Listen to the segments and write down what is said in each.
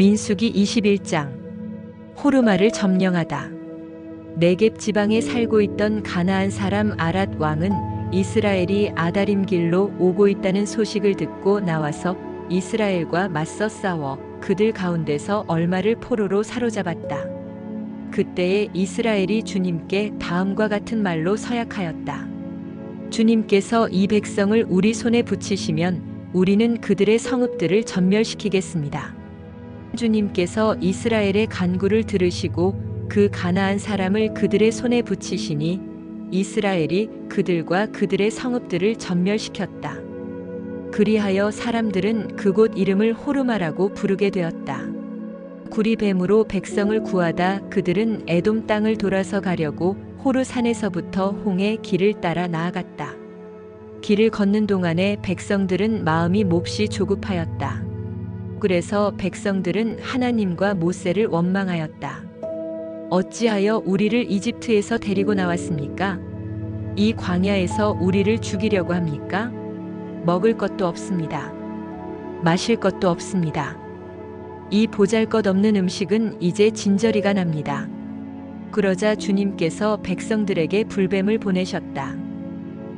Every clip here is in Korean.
민수기 21장. 호르마를 점령하다. 네겝 지방에 살고 있던 가나안 사람 아랏 왕은 이스라엘이 아다림 길로 오고 있다는 소식을 듣고 나와서 이스라엘과 맞서 싸워 그들 가운데서 얼마를 포로로 사로잡았다. 그때에 이스라엘이 주님께 다음과 같은 말로 서약하였다. 주님께서 이 백성을 우리 손에 붙이시면 우리는 그들의 성읍들을 전멸시키겠습니다. 주님께서 이스라엘의 간구를 들으시고 그 가나안 사람을 그들의 손에 붙이시니 이스라엘이 그들과 그들의 성읍들을 전멸시켰다. 그리하여 사람들은 그곳 이름을 호르마라고 부르게 되었다. 구리뱀으로 백성을 구하다 그들은 에돔 땅을 돌아서 가려고 호르 산에서부터 홍해 길을 따라 나아갔다. 길을 걷는 동안에 백성들은 마음이 몹시 조급하였다. 그래서 백성들은 하나님과 모세를 원망하였다. 어찌하여 우리를 이집트에서 데리고 나왔습니까? 이 광야에서 우리를 죽이려고 합니까? 먹을 것도 없습니다. 마실 것도 없습니다. 이 보잘것없는 음식은 이제 진저리가 납니다. 그러자 주님께서 백성들에게 불뱀을 보내셨다.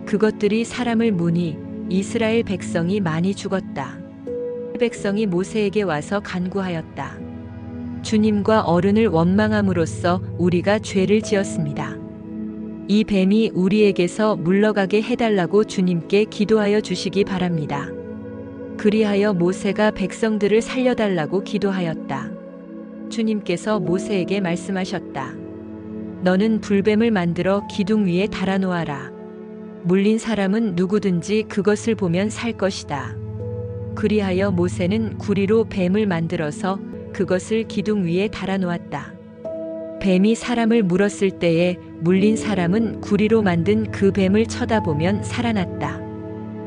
그것들이 사람을 무니 이스라엘 백성이 많이 죽었다. 백성이 모세에게 와서 간구하였다. 주님과 어른을 원망함으로써 우리가 죄를 지었습니다. 이 뱀이 우리에게서 물러가게 해달라고 주님께 기도하여 주시기 바랍니다. 그리하여 모세가 백성들을 살려달라고 기도하였다. 주님께서 모세에게 말씀하셨다. 너는 불뱀을 만들어 기둥 위에 달아놓아라. 물린 사람은 누구든지 그것을 보면 살 것이다. 그리하여 모세는 구리로 뱀을 만들어서 그것을 기둥 위에 달아놓았다. 뱀이 사람을 물었을 때에 물린 사람은 구리로 만든 그 뱀을 쳐다보면 살아났다.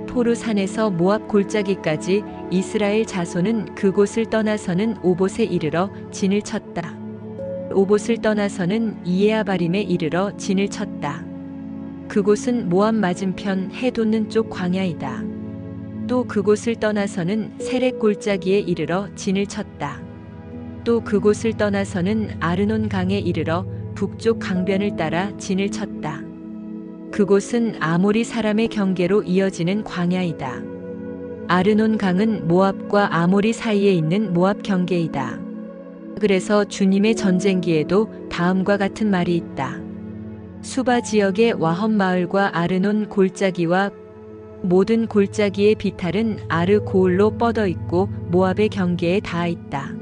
포르산에서 모압 골짜기까지 이스라엘 자손은 그곳을 떠나서는 오봇에 이르러 진을 쳤다. 오봇을 떠나서는 이에아바림에 이르러 진을 쳤다. 그곳은 모압 맞은편 해 돋는 쪽 광야이다. 또 그곳을 떠나서는 세렉 골짜기에 이르러 진을 쳤다. 또 그곳을 떠나서는 아르논 강에 이르러 북쪽 강변을 따라 진을 쳤다. 그곳은 아모리 사람의 경계로 이어지는 광야이다. 아르논 강은 모압과 아모리 사이에 있는 모압 경계이다. 그래서 주님의 전쟁기에도 다음과 같은 말이 있다. 수바 지역의 와험 마을과 아르논 골짜기와 모든 골짜기의 비탈은 아르 고울로 뻗어 있고 모압의 경계에 닿아 있다.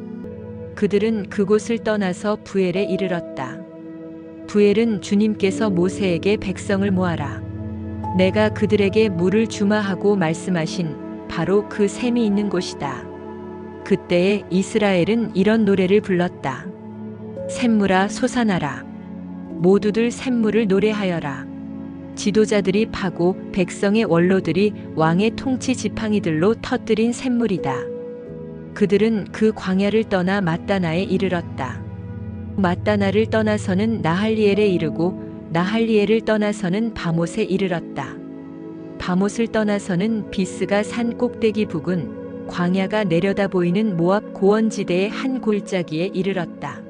그들은 그곳을 떠나서 부엘에 이르렀다. 부엘은 주님께서 모세에게 백성을 모아라. 내가 그들에게 물을 주마 하고 말씀하신 바로 그 샘이 있는 곳이다. 그때에 이스라엘은 이런 노래를 불렀다. 샘물아 솟아나라. 모두들 샘물을 노래하여라. 지도자들이 파고 백성의 원로들이 왕의 통치 지팡이들로 터뜨린 샘물이다. 그들은 그 광야를 떠나 맛다나에 이르렀다. 맛다나를 떠나서는 나할리엘에 이르고 나할리엘을 떠나서는 바못에 이르렀다. 바못을 떠나서는 비스가 산 꼭대기 부근 광야가 내려다 보이는 모압 고원지대의 한 골짜기에 이르렀다.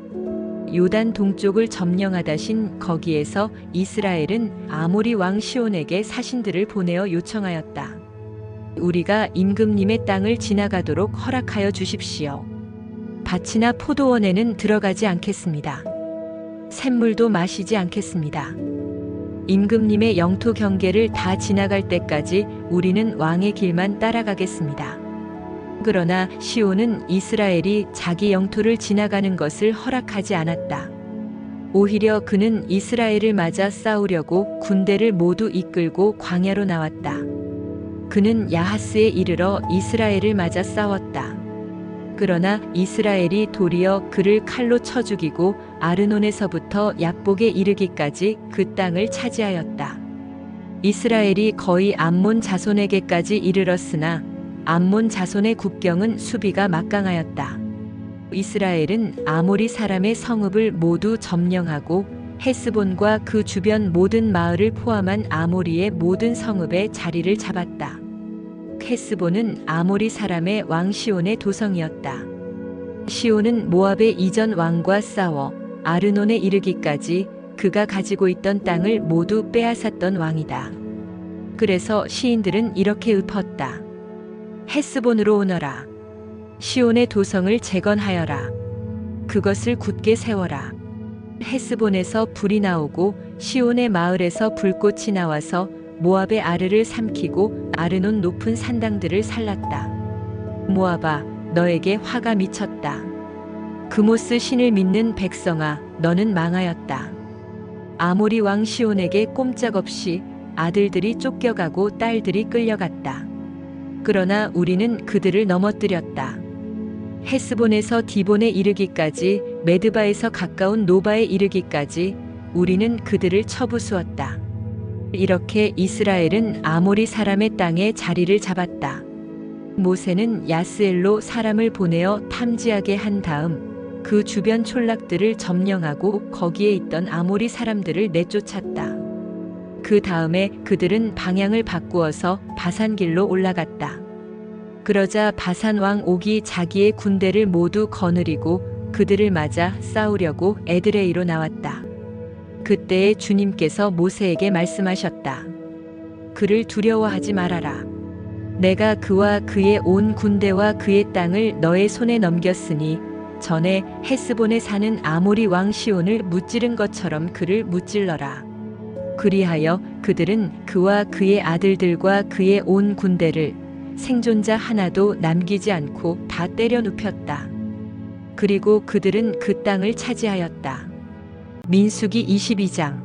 요단 동쪽을 점령하다신 거기에서 이스라엘은 아모리 왕 시온에게 사신들을 보내어 요청하였다. 우리가 임금님의 땅을 지나가도록 허락하여 주십시오. 밭이나 포도원에는 들어가지 않겠습니다. 샘물도 마시지 않겠습니다. 임금님의 영토 경계를 다 지나갈 때까지 우리는 왕의 길만 따라가겠습니다. 그러나 시온은 이스라엘이 자기 영토를 지나가는 것을 허락하지 않았다. 오히려 그는 이스라엘을 맞아 싸우려고 군대를 모두 이끌고 광야로 나왔다. 그는 야하스에 이르러 이스라엘을 맞아 싸웠다. 그러나 이스라엘이 도리어 그를 칼로 쳐 죽이고 아르논에서부터 약복에 이르기까지 그 땅을 차지하였다. 이스라엘이 거의 암몬 자손에게까지 이르렀으나 암몬 자손의 국경은 수비가 막강하였다. 이스라엘은 아모리 사람의 성읍을 모두 점령하고 헤스본과 그 주변 모든 마을을 포함한 아모리의 모든 성읍에 자리를 잡았다. 헤스본은 아모리 사람의 왕 시온의 도성이었다. 시온은 모압의 이전 왕과 싸워 아르논에 이르기까지 그가 가지고 있던 땅을 모두 빼앗았던 왕이다. 그래서 시인들은 이렇게 읊었다. 헤스본으로 오너라. 시온의 도성을 재건하여라. 그것을 굳게 세워라. 헤스본에서 불이 나오고 시온의 마을에서 불꽃이 나와서 모압의 아르를 삼키고 아르논 높은 산당들을 살랐다. 모압아, 너에게 화가 미쳤다. 그모스 신을 믿는 백성아, 너는 망하였다. 아모리 왕 시온에게 꼼짝없이 아들들이 쫓겨가고 딸들이 끌려갔다. 그러나 우리는 그들을 넘어뜨렸다. 헤스본에서 디본에 이르기까지, 메드바에서 가까운 노바에 이르기까지 우리는 그들을 쳐부수었다. 이렇게 이스라엘은 아모리 사람의 땅에 자리를 잡았다. 모세는 야스엘로 사람을 보내어 탐지하게 한 다음 그 주변 촌락들을 점령하고 거기에 있던 아모리 사람들을 내쫓았다. 그 다음에 그들은 방향을 바꾸어서 바산길로 올라갔다. 그러자 바산 왕 옥이 자기의 군대를 모두 거느리고 그들을 맞아 싸우려고 에드레이로 나왔다. 그때에 주님께서 모세에게 말씀하셨다. 그를 두려워하지 말아라. 내가 그와 그의 온 군대와 그의 땅을 너의 손에 넘겼으니 전에 헤스본에 사는 아모리 왕 시온을 무찌른 것처럼 그를 무찔러라. 그리하여 그들은 그와 그의 아들들과 그의 온 군대를 생존자 하나도 남기지 않고 다 때려 눕혔다. 그리고 그들은 그 땅을 차지하였다. 민수기 22장.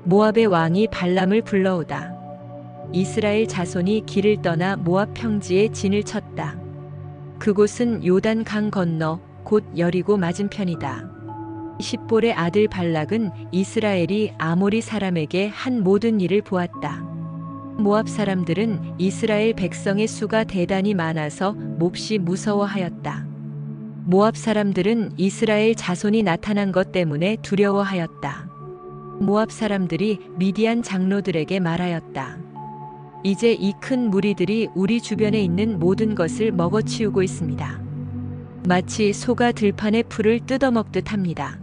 모압의 왕이 발람을 불러오다. 이스라엘 자손이 길을 떠나 모압 평지에 진을 쳤다. 그곳은 요단 강 건너 곧 여리고 맞은편이다. 십볼의 아들 발락은 이스라엘이 아모리 사람에게 한 모든 일을 보았다. 모압 사람들은 이스라엘 백성의 수가 대단히 많아서 몹시 무서워하였다. 모압 사람들은 이스라엘 자손이 나타난 것 때문에 두려워하였다. 모압 사람들이 미디안 장로들에게 말하였다. 이제 이 큰 무리들이 우리 주변에 있는 모든 것을 먹어치우고 있습니다. 마치 소가 들판의 풀을 뜯어먹듯 합니다.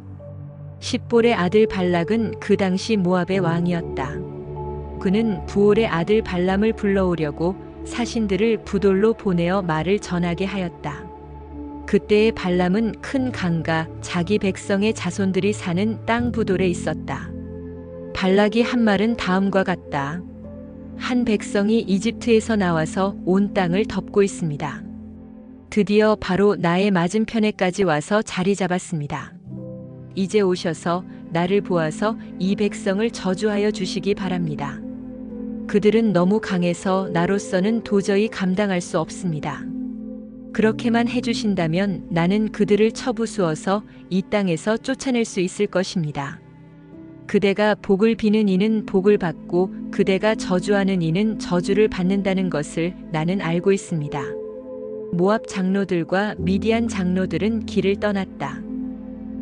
십볼의 아들 발락은 그 당시 모압의 왕이었다. 그는 부올의 아들 발람을 불러오려고 사신들을 부돌로 보내어 말을 전하게 하였다. 그때의 발람은 큰 강과 자기 백성의 자손들이 사는 땅 부돌에 있었다. 발락이 한 말은 다음과 같다. 한 백성이 이집트에서 나와서 온 땅을 덮고 있습니다. 드디어 바로 나의 맞은편에까지 와서 자리 잡았습니다. 이제 오셔서 나를 보아서 이 백성을 저주하여 주시기 바랍니다. 그들은 너무 강해서 나로서는 도저히 감당할 수 없습니다. 그렇게만 해주신다면 나는 그들을 쳐부수어서 이 땅에서 쫓아낼 수 있을 것입니다. 그대가 복을 비는 이는 복을 받고 그대가 저주하는 이는 저주를 받는다는 것을 나는 알고 있습니다. 모압 장로들과 미디안 장로들은 길을 떠났다.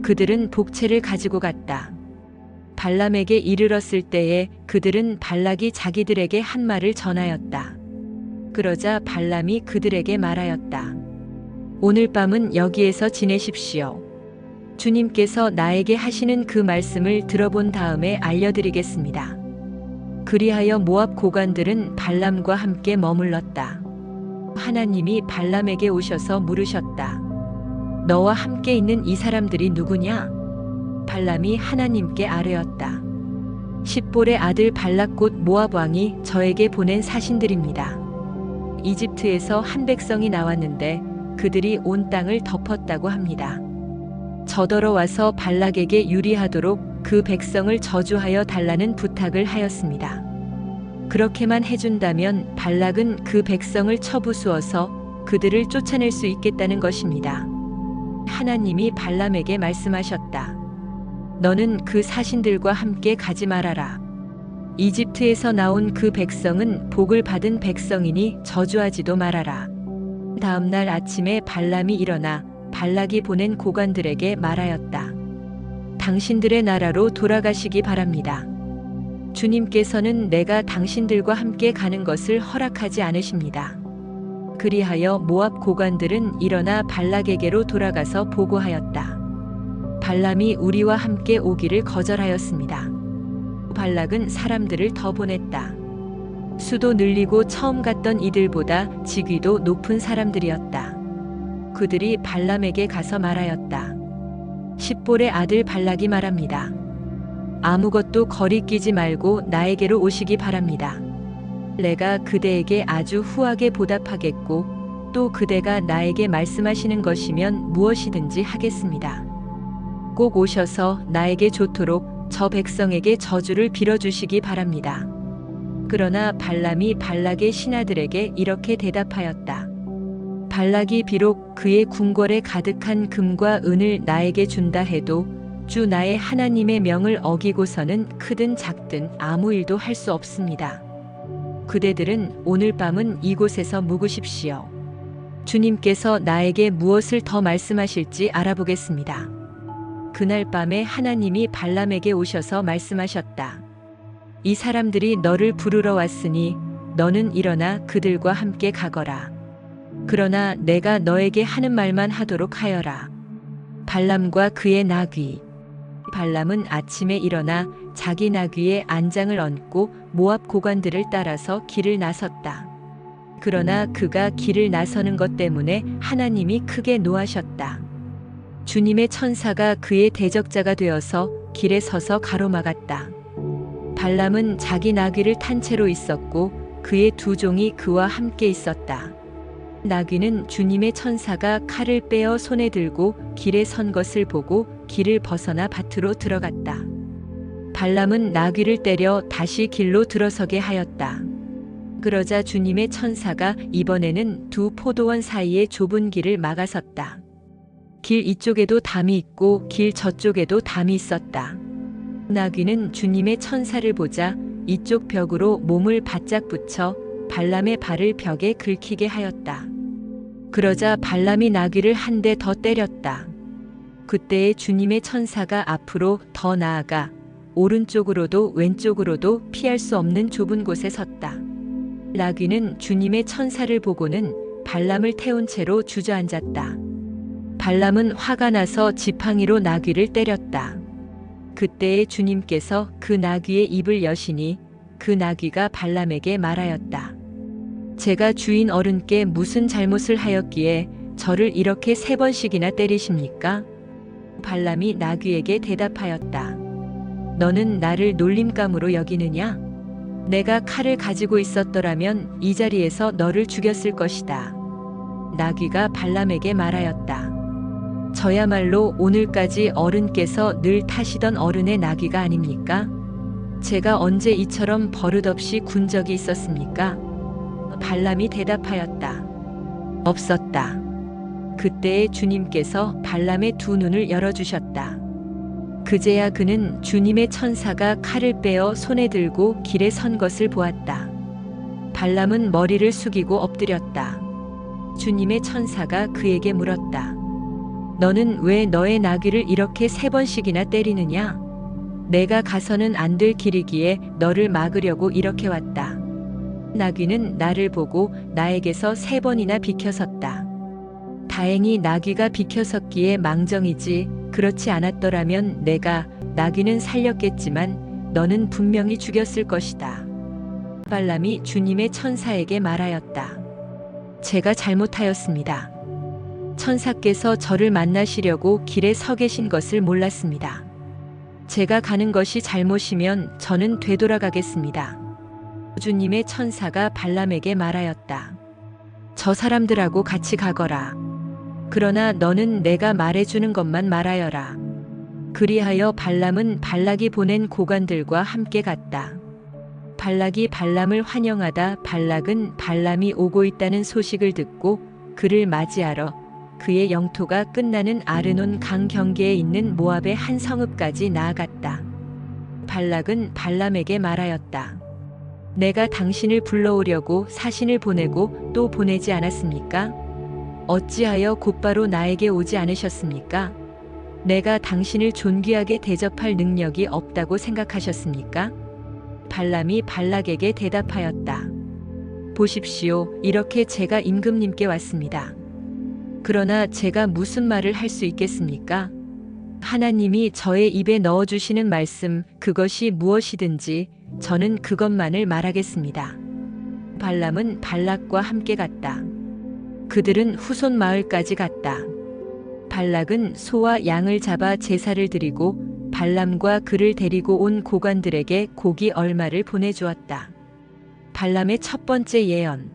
그들은 복채를 가지고 갔다. 발람에게 이르렀을 때에 그들은 발락이 자기들에게 한 말을 전하였다. 그러자 발람이 그들에게 말하였다. 오늘 밤은 여기에서 지내십시오. 주님께서 나에게 하시는 그 말씀을 들어본 다음에 알려드리겠습니다. 그리하여 모압 고관들은 발람과 함께 머물렀다. 하나님이 발람에게 오셔서 물으셨다. 너와 함께 있는 이 사람들이 누구냐? 발람이 하나님께 아뢰었다. 십볼의 아들 발락 곧 모압 왕이 저에게 보낸 사신들입니다. 이집트에서 한 백성이 나왔는데 그들이 온 땅을 덮었다고 합니다. 저더러 와서 발락에게 유리하도록 그 백성을 저주하여 달라는 부탁을 하였습니다. 그렇게만 해준다면 발락은 그 백성을 쳐부수어서 그들을 쫓아낼 수 있겠다는 것입니다. 하나님이 발람에게 말씀하셨다. 너는 그 사신들과 함께 가지 말아라. 이집트에서 나온 그 백성은 복을 받은 백성이니 저주하지도 말아라. 다음 날 아침에 발람이 일어나 발락이 보낸 고관들에게 말하였다. 당신들의 나라로 돌아가시기 바랍니다. 주님께서는 내가 당신들과 함께 가는 것을 허락하지 않으십니다. 그리하여 모압 고관들은 일어나 발락에게로 돌아가서 보고하였다. 발람이 우리와 함께 오기를 거절하였습니다. 발락은 사람들을 더 보냈다. 수도 늘리고 처음 갔던 이들보다 직위도 높은 사람들이었다. 그들이 발람에게 가서 말하였다. 십볼의 아들 발락이 말합니다. 아무것도 거리끼지 말고 나에게로 오시기 바랍니다. 내가 그대에게 아주 후하게 보답하겠고 또 그대가 나에게 말씀하시는 것이면 무엇이든지 하겠습니다. 꼭 오셔서 나에게 좋도록 저 백성에게 저주를 빌어주시기 바랍니다. 그러나 발람이 발락의 신하들에게 이렇게 대답하였다. 발락이 비록 그의 궁궐에 가득한 금과 은을 나에게 준다 해도 주 나의 하나님의 명을 어기고서는 크든 작든 아무 일도 할 수 없습니다. 그대들은 오늘 밤은 이곳에서 묵으십시오. 주님께서 나에게 무엇을 더 말씀하실지 알아보겠습니다. 그날 밤에 하나님이 발람에게 오셔서 말씀하셨다. 이 사람들이 너를 부르러 왔으니 너는 일어나 그들과 함께 가거라. 그러나 내가 너에게 하는 말만 하도록 하여라. 발람과 그의 나귀. 발람은 아침에 일어나 자기 나귀에 안장을 얹고 모압 고관들을 따라서 길을 나섰다. 그러나 그가 길을 나서는 것 때문에 하나님이 크게 노하셨다. 주님의 천사가 그의 대적자가 되어서 길에 서서 가로막았다. 발람은 자기 나귀를 탄 채로 있었고 그의 두 종이 그와 함께 있었다. 나귀는 주님의 천사가 칼을 빼어 손에 들고 길에 선 것을 보고 길을 벗어나 밭으로 들어갔다. 발람은 나귀를 때려 다시 길로 들어서게 하였다. 그러자 주님의 천사가 이번에는 두 포도원 사이의 좁은 길을 막아섰다. 길 이쪽에도 담이 있고 길 저쪽에도 담이 있었다. 나귀는 주님의 천사를 보자 이쪽 벽으로 몸을 바짝 붙여 발람의 발을 벽에 긁히게 하였다. 그러자 발람이 나귀를 한 대 더 때렸다. 그때에 주님의 천사가 앞으로 더 나아가 오른쪽으로도 왼쪽으로도 피할 수 없는 좁은 곳에 섰다. 나귀는 주님의 천사를 보고는 발람을 태운 채로 주저앉았다. 발람은 화가 나서 지팡이로 나귀를 때렸다. 그때에 주님께서 그 나귀의 입을 여시니 그 나귀가 발람에게 말하였다. 제가 주인 어른께 무슨 잘못을 하였기에 저를 이렇게 3번씩이나 때리십니까? 발람이 나귀에게 대답하였다. 너는 나를 놀림감으로 여기느냐? 내가 칼을 가지고 있었더라면 이 자리에서 너를 죽였을 것이다. 나귀가 발람에게 말하였다. 저야말로 오늘까지 어른께서 늘 타시던 어른의 나귀가 아닙니까? 제가 언제 이처럼 버릇없이 군 적이 있었습니까? 발람이 대답하였다. 없었다. 그때에 주님께서 발람의 두 눈을 열어주셨다. 그제야 그는 주님의 천사가 칼을 빼어 손에 들고 길에 선 것을 보았다. 발람은 머리를 숙이고 엎드렸다. 주님의 천사가 그에게 물었다. 너는 왜 너의 나귀를 이렇게 3번씩이나 때리느냐? 내가 가서는 안 될 길이기에 너를 막으려고 이렇게 왔다. 나귀는 나를 보고 나에게서 3번이나 비켜섰다. 다행히 나귀가 비켜섰기에 망정이지 그렇지 않았더라면 내가 나귀는 살렸겠지만 너는 분명히 죽였을 것이다. 발람이 주님의 천사에게 말하였다. 제가 잘못하였습니다. 천사께서 저를 만나시려고 길에 서 계신 것을 몰랐습니다. 제가 가는 것이 잘못이면 저는 되돌아가겠습니다. 주님의 천사가 발람에게 말하였다. 저 사람들하고 같이 가거라. 그러나 너는 내가 말해주는 것만 말하여라. 그리하여 발람은 발락이 보낸 고관들과 함께 갔다. 발락이 발람을 환영하다 발락은 발람이 오고 있다는 소식을 듣고 그를 맞이하러 그의 영토가 끝나는 아르논 강 경계에 있는 모압의 한 성읍까지 나아갔다. 발락은 발람에게 말하였다. 내가 당신을 불러오려고 사신을 보내고 또 보내지 않았습니까? 어찌하여 곧바로 나에게 오지 않으셨습니까? 내가 당신을 존귀하게 대접할 능력이 없다고 생각하셨습니까? 발람이 발락에게 대답하였다. 보십시오. 이렇게 제가 임금님께 왔습니다. 그러나 제가 무슨 말을 할 수 있겠습니까? 하나님이 저의 입에 넣어주시는 말씀, 그것이 무엇이든지 저는 그것만을 말하겠습니다. 발람은 발락과 함께 갔다. 그들은 후손 마을까지 갔다. 발락은 소와 양을 잡아 제사를 드리고 발람과 그를 데리고 온 고관들에게 고기 얼마를 보내주었다. 발람의 첫 번째 예언.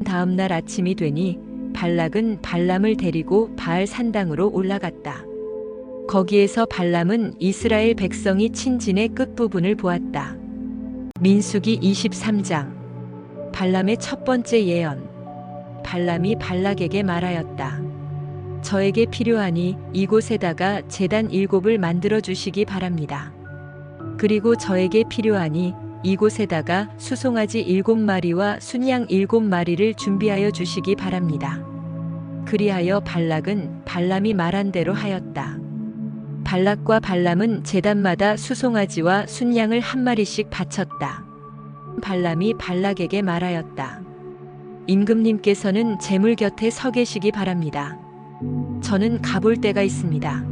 다음 날 아침이 되니 발락은 발람을 데리고 바알 산당으로 올라갔다. 거기에서 발람은 이스라엘 백성이 친진의 끝부분을 보았다. 민수기 23장. 발람의 첫 번째 예언. 발람이 발락에게 말하였다. 저에게 필요하니 이곳에다가 제단 7을 만들어 주시기 바랍니다. 그리고 저에게 필요하니 이곳에다가 수송아지 7마리와 순양 7마리를 준비하여 주시기 바랍니다. 그리하여 발락은 발람이 말한 대로 하였다. 발락과 발람은 제단마다 수송아지와 순양을 1마리씩 바쳤다. 발람이 발락에게 말하였다. 임금님께서는 제물 곁에 서 계시기 바랍니다. 저는 가볼 데가 있습니다.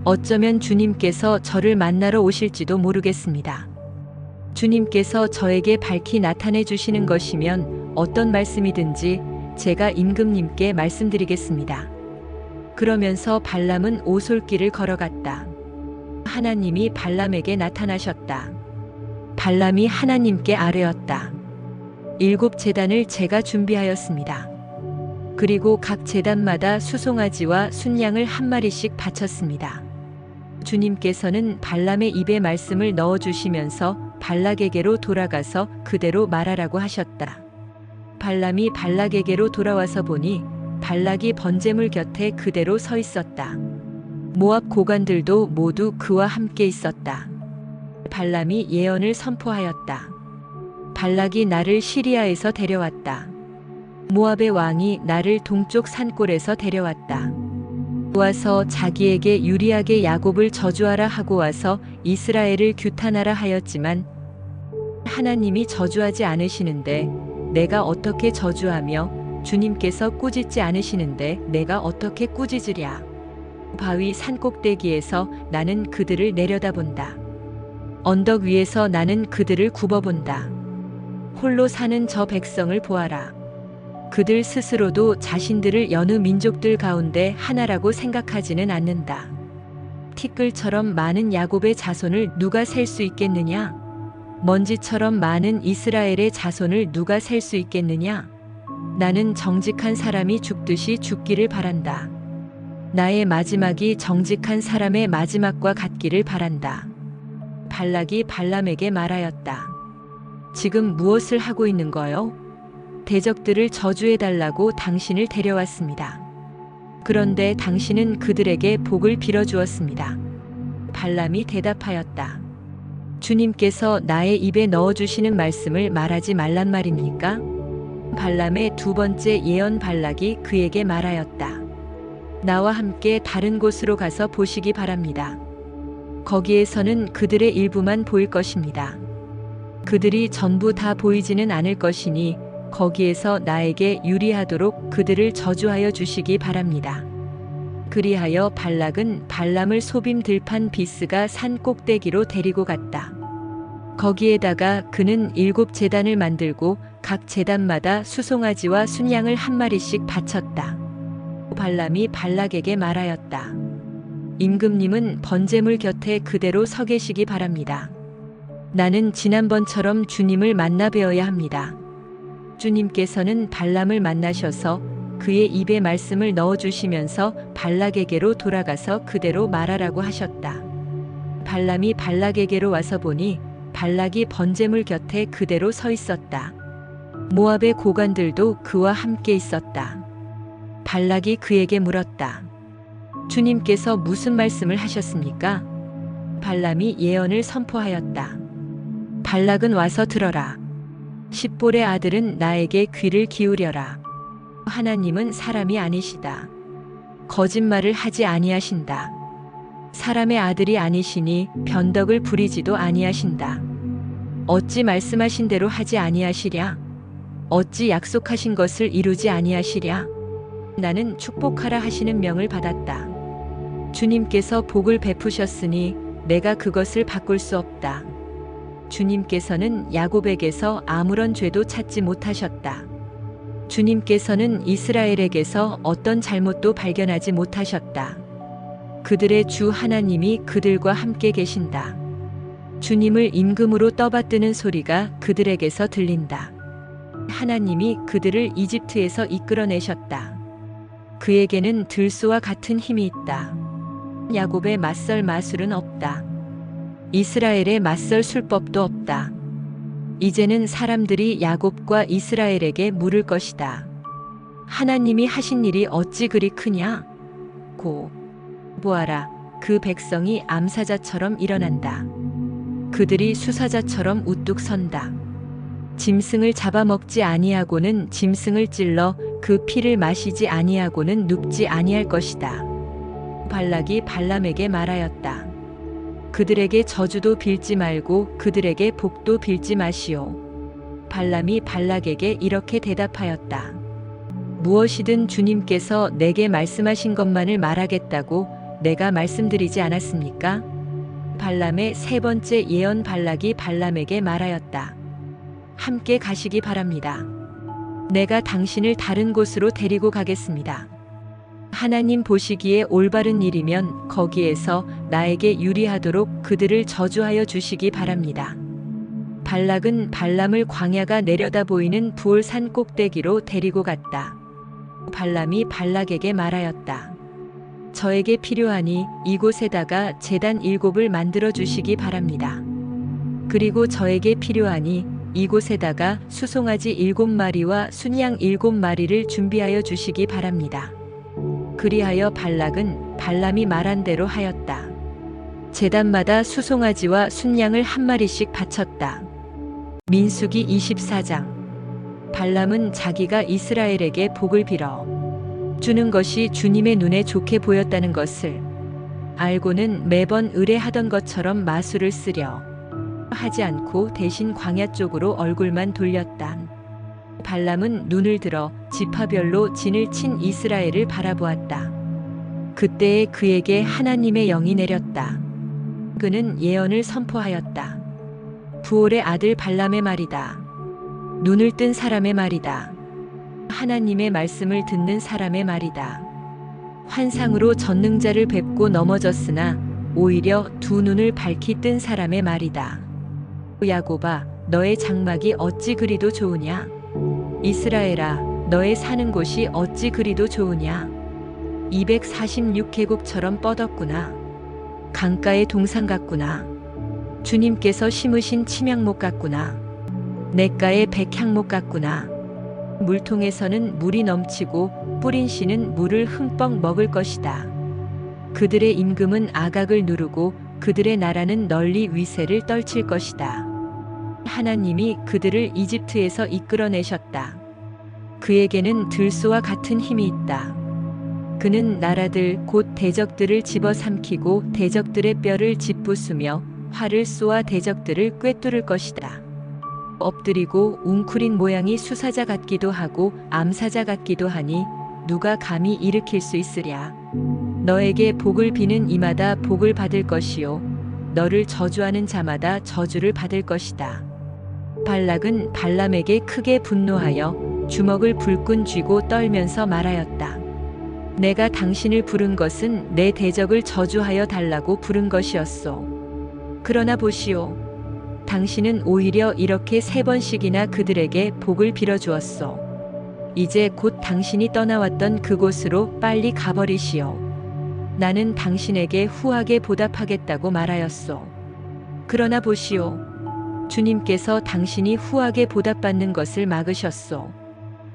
어쩌면 주님께서 저를 만나러 오실지도 모르겠습니다. 주님께서 저에게 밝히 나타내 주시는 것이면 어떤 말씀이든지 제가 임금님께 말씀드리겠습니다. 그러면서 발람은 오솔길을 걸어갔다. 하나님이 발람에게 나타나셨다. 발람이 하나님께 아뢰었다. 7 제단을 제가 준비하였습니다. 그리고 각 제단마다 수송아지와 순양을 1마리씩 바쳤습니다. 주님께서는 발람의 입에 말씀을 넣어주시면서 발락에게로 돌아가서 그대로 말하라고 하셨다. 발람이 발락에게로 돌아와서 보니 발락이 번제물 곁에 그대로 서 있었다. 모압 고관들도 모두 그와 함께 있었다. 발람이 예언을 선포하였다. 발락이 나를 시리아에서 데려왔다. 모압의 왕이 나를 동쪽 산골에서 데려왔다. 와서 자기에게 유리하게 야곱을 저주하라 하고 와서 이스라엘을 규탄하라 하였지만 하나님이 저주하지 않으시는데 내가 어떻게 저주하며 주님께서 꾸짖지 않으시는데 내가 어떻게 꾸짖으랴. 바위 산꼭대기에서 나는 그들을 내려다본다. 언덕 위에서 나는 그들을 굽어본다. 홀로 사는 저 백성을 보아라. 그들 스스로도 자신들을 여느 민족들 가운데 하나라고 생각하지는 않는다. 티끌처럼 많은 야곱의 자손을 누가 셀 수 있겠느냐? 먼지처럼 많은 이스라엘의 자손을 누가 셀 수 있겠느냐? 나는 정직한 사람이 죽듯이 죽기를 바란다. 나의 마지막이 정직한 사람의 마지막과 같기를 바란다. 발락이 발람에게 말하였다. 지금 무엇을 하고 있는 거요? 대적들을 저주해달라고 당신을 데려왔습니다. 그런데 당신은 그들에게 복을 빌어주었습니다. 발람이 대답하였다. 주님께서 나의 입에 넣어주시는 말씀을 말하지 말란 말입니까? 발람의 두 번째 예언. 발락이 그에게 말하였다. 나와 함께 다른 곳으로 가서 보시기 바랍니다. 거기에서는 그들의 일부만 보일 것입니다. 그들이 전부 다 보이지는 않을 것이니 거기에서 나에게 유리하도록 그들을 저주하여 주시기 바랍니다. 그리하여 발락은 발람을 소빔 들판 비스가 산 꼭대기로 데리고 갔다. 거기에다가 그는 7 제단을 만들고 각 제단마다 수송아지와 순양을 1마리씩 바쳤다. 발람이 발락에게 말하였다. 임금님은 번제물 곁에 그대로 서 계시기 바랍니다. 나는 지난번처럼 주님을 만나 뵈어야 합니다. 주님께서는 발람을 만나셔서 그의 입에 말씀을 넣어주시면서 발락에게로 돌아가서 그대로 말하라고 하셨다. 발람이 발락에게로 와서 보니 발락이 번제물 곁에 그대로 서 있었다. 모압의 고관들도 그와 함께 있었다. 발락이 그에게 물었다. 주님께서 무슨 말씀을 하셨습니까? 발람이 예언을 선포하였다. 발락은 와서 들어라. 십볼의 아들은 나에게 귀를 기울여라. 하나님은 사람이 아니시다. 거짓말을 하지 아니하신다. 사람의 아들이 아니시니 변덕을 부리지도 아니하신다. 어찌 말씀하신 대로 하지 아니하시랴? 어찌 약속하신 것을 이루지 아니하시랴? 나는 축복하라 하시는 명을 받았다. 주님께서 복을 베푸셨으니 내가 그것을 바꿀 수 없다. 주님께서는 야곱에게서 아무런 죄도 찾지 못하셨다. 주님께서는 이스라엘에게서 어떤 잘못도 발견하지 못하셨다. 그들의 주 하나님이 그들과 함께 계신다. 주님을 임금으로 떠받드는 소리가 그들에게서 들린다. 하나님이 그들을 이집트에서 이끌어내셨다. 그에게는 들소와 같은 힘이 있다. 야곱의 맞설 마술은 없다. 이스라엘의 맞설 술법도 없다. 이제는 사람들이 야곱과 이스라엘에게 물을 것이다. 하나님이 하신 일이 어찌 그리 크냐? 고 보아라, 그 백성이 암사자처럼 일어난다. 그들이 수사자처럼 우뚝 선다. 짐승을 잡아먹지 아니하고는 짐승을 찔러 그 피를 마시지 아니하고는 눕지 아니할 것이다. 발락이 발람에게 말하였다. 그들에게 저주도 빌지 말고 그들에게 복도 빌지 마시오. 발람이 발락에게 이렇게 대답하였다. 무엇이든 주님께서 내게 말씀하신 것만을 말하겠다고 내가 말씀드리지 않았습니까? 발람의 세 번째 예언. 발락이 발람에게 말하였다. 함께 가시기 바랍니다. 내가 당신을 다른 곳으로 데리고 가겠습니다. 하나님 보시기에 올바른 일이면 거기에서 나에게 유리하도록 그들을 저주하여 주시기 바랍니다. 발락은 발람을 광야가 내려다 보이는 부올산 꼭대기로 데리고 갔다. 발람이 발락에게 말하였다. 저에게 필요하니 이곳에다가 제단 7을 만들어 주시기 바랍니다. 그리고 저에게 필요하니 이곳에다가 수송아지 7마리와 순양 7마리를 준비하여 주시기 바랍니다. 그리하여 발락은 발람이 말한 대로 하였다. 제단마다 수송아지와 순양을 한 마리씩 바쳤다. 민수기 24장. 발람은 자기가 이스라엘에게 복을 빌어 주는 것이 주님의 눈에 좋게 보였다는 것을 알고는 매번 의뢰하던 것처럼 마술을 쓰려 하지 않고 대신 광야 쪽으로 얼굴만 돌렸다. 발람은 눈을 들어 지파별로 진을 친 이스라엘을 바라보았다. 그때에 그에게 하나님의 영이 내렸다. 그는 예언을 선포하였다. 부올의 아들 발람의 말이다. 눈을 뜬 사람의 말이다. 하나님의 말씀을 듣는 사람의 말이다. 환상으로 전능자를 뵙고 넘어졌으나 오히려 두 눈을 밝히 뜬 사람의 말이다. 야곱아, 너의 장막이 어찌 그리도 좋으냐? 이스라엘아, 너의 사는 곳이 어찌 그리도 좋으냐? 246계곡처럼 뻗었구나. 강가의 동산 같구나. 주님께서 심으신 침향목 같구나. 냇가의 백향목 같구나. 물통에서는 물이 넘치고 뿌린 씨는 물을 흠뻑 먹을 것이다. 그들의 임금은 아각을 누르고 그들의 나라는 널리 위세를 떨칠 것이다. 하나님이 그들을 이집트에서 이끌어내셨다. 그에게는 들소와 같은 힘이 있다. 그는 나라들 곧 대적들을 집어삼키고 대적들의 뼈를 짓부수며 활을 쏘아 대적들을 꿰뚫을 것이다. 엎드리고 웅크린 모양이 수사자 같기도 하고 암사자 같기도 하니 누가 감히 일으킬 수 있으랴. 너에게 복을 비는 이마다 복을 받을 것이요 너를 저주하는 자마다 저주를 받을 것이다. 발락은 발람에게 크게 분노하여 주먹을 불끈 쥐고 떨면서 말하였다. 내가 당신을 부른 것은 내 대적을 저주하여 달라고 부른 것이었소. 그러나 보시오. 당신은 오히려 이렇게 3번씩이나 그들에게 복을 빌어주었소. 이제 곧 당신이 떠나왔던 그곳으로 빨리 가버리시오. 나는 당신에게 후하게 보답하겠다고 말하였소. 그러나 보시오. 주님께서 당신이 후하게 보답받는 것을 막으셨소.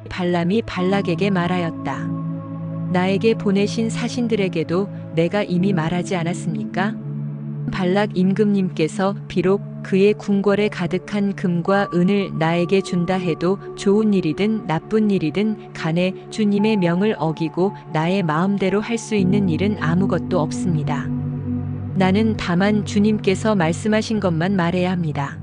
발람이 발락에게 말하였다. 나에게 보내신 사신들에게도 내가 이미 말하지 않았습니까? 발락 임금님께서 비록 그의 궁궐에 가득한 금과 은을 나에게 준다 해도 좋은 일이든 나쁜 일이든 간에 주님의 명을 어기고 나의 마음대로 할 수 있는 일은 아무것도 없습니다. 나는 다만 주님께서 말씀하신 것만 말해야 합니다.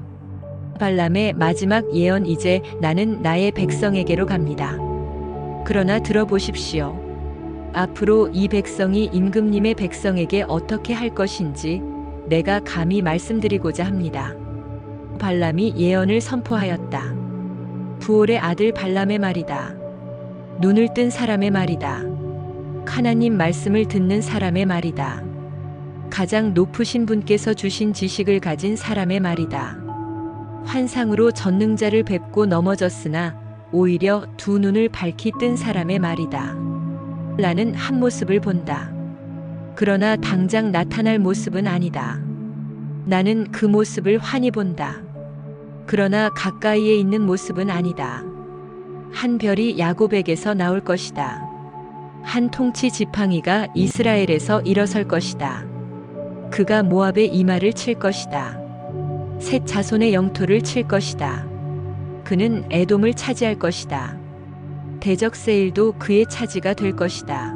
발람의 마지막 예언 이제 나는 나의 백성에게로 갑니다. 그러나 들어보십시오. 앞으로 이 백성이 임금님의 백성에게 어떻게 할 것인지 내가 감히 말씀드리고자 합니다. 발람이 예언을 선포하였다. 부올의 아들 발람의 말이다. 눈을 뜬 사람의 말이다. 하나님 말씀을 듣는 사람의 말이다. 가장 높으신 분께서 주신 지식을 가진 사람의 말이다. 환상으로 전능자를 뵙고 넘어졌으나 오히려 두 눈을 밝히 뜬 사람의 말이다. 나는 한 모습을 본다. 그러나 당장 나타날 모습은 아니다. 나는 그 모습을 환히 본다. 그러나 가까이에 있는 모습은 아니다. 한 별이 야곱에게서 나올 것이다. 한 통치 지팡이가 이스라엘에서 일어설 것이다. 그가 모압의 이마를 칠 것이다. 셋 자손의 영토를 칠 것이다. 그는 에돔을 차지할 것이다. 대적 세일도 그의 차지가 될 것이다.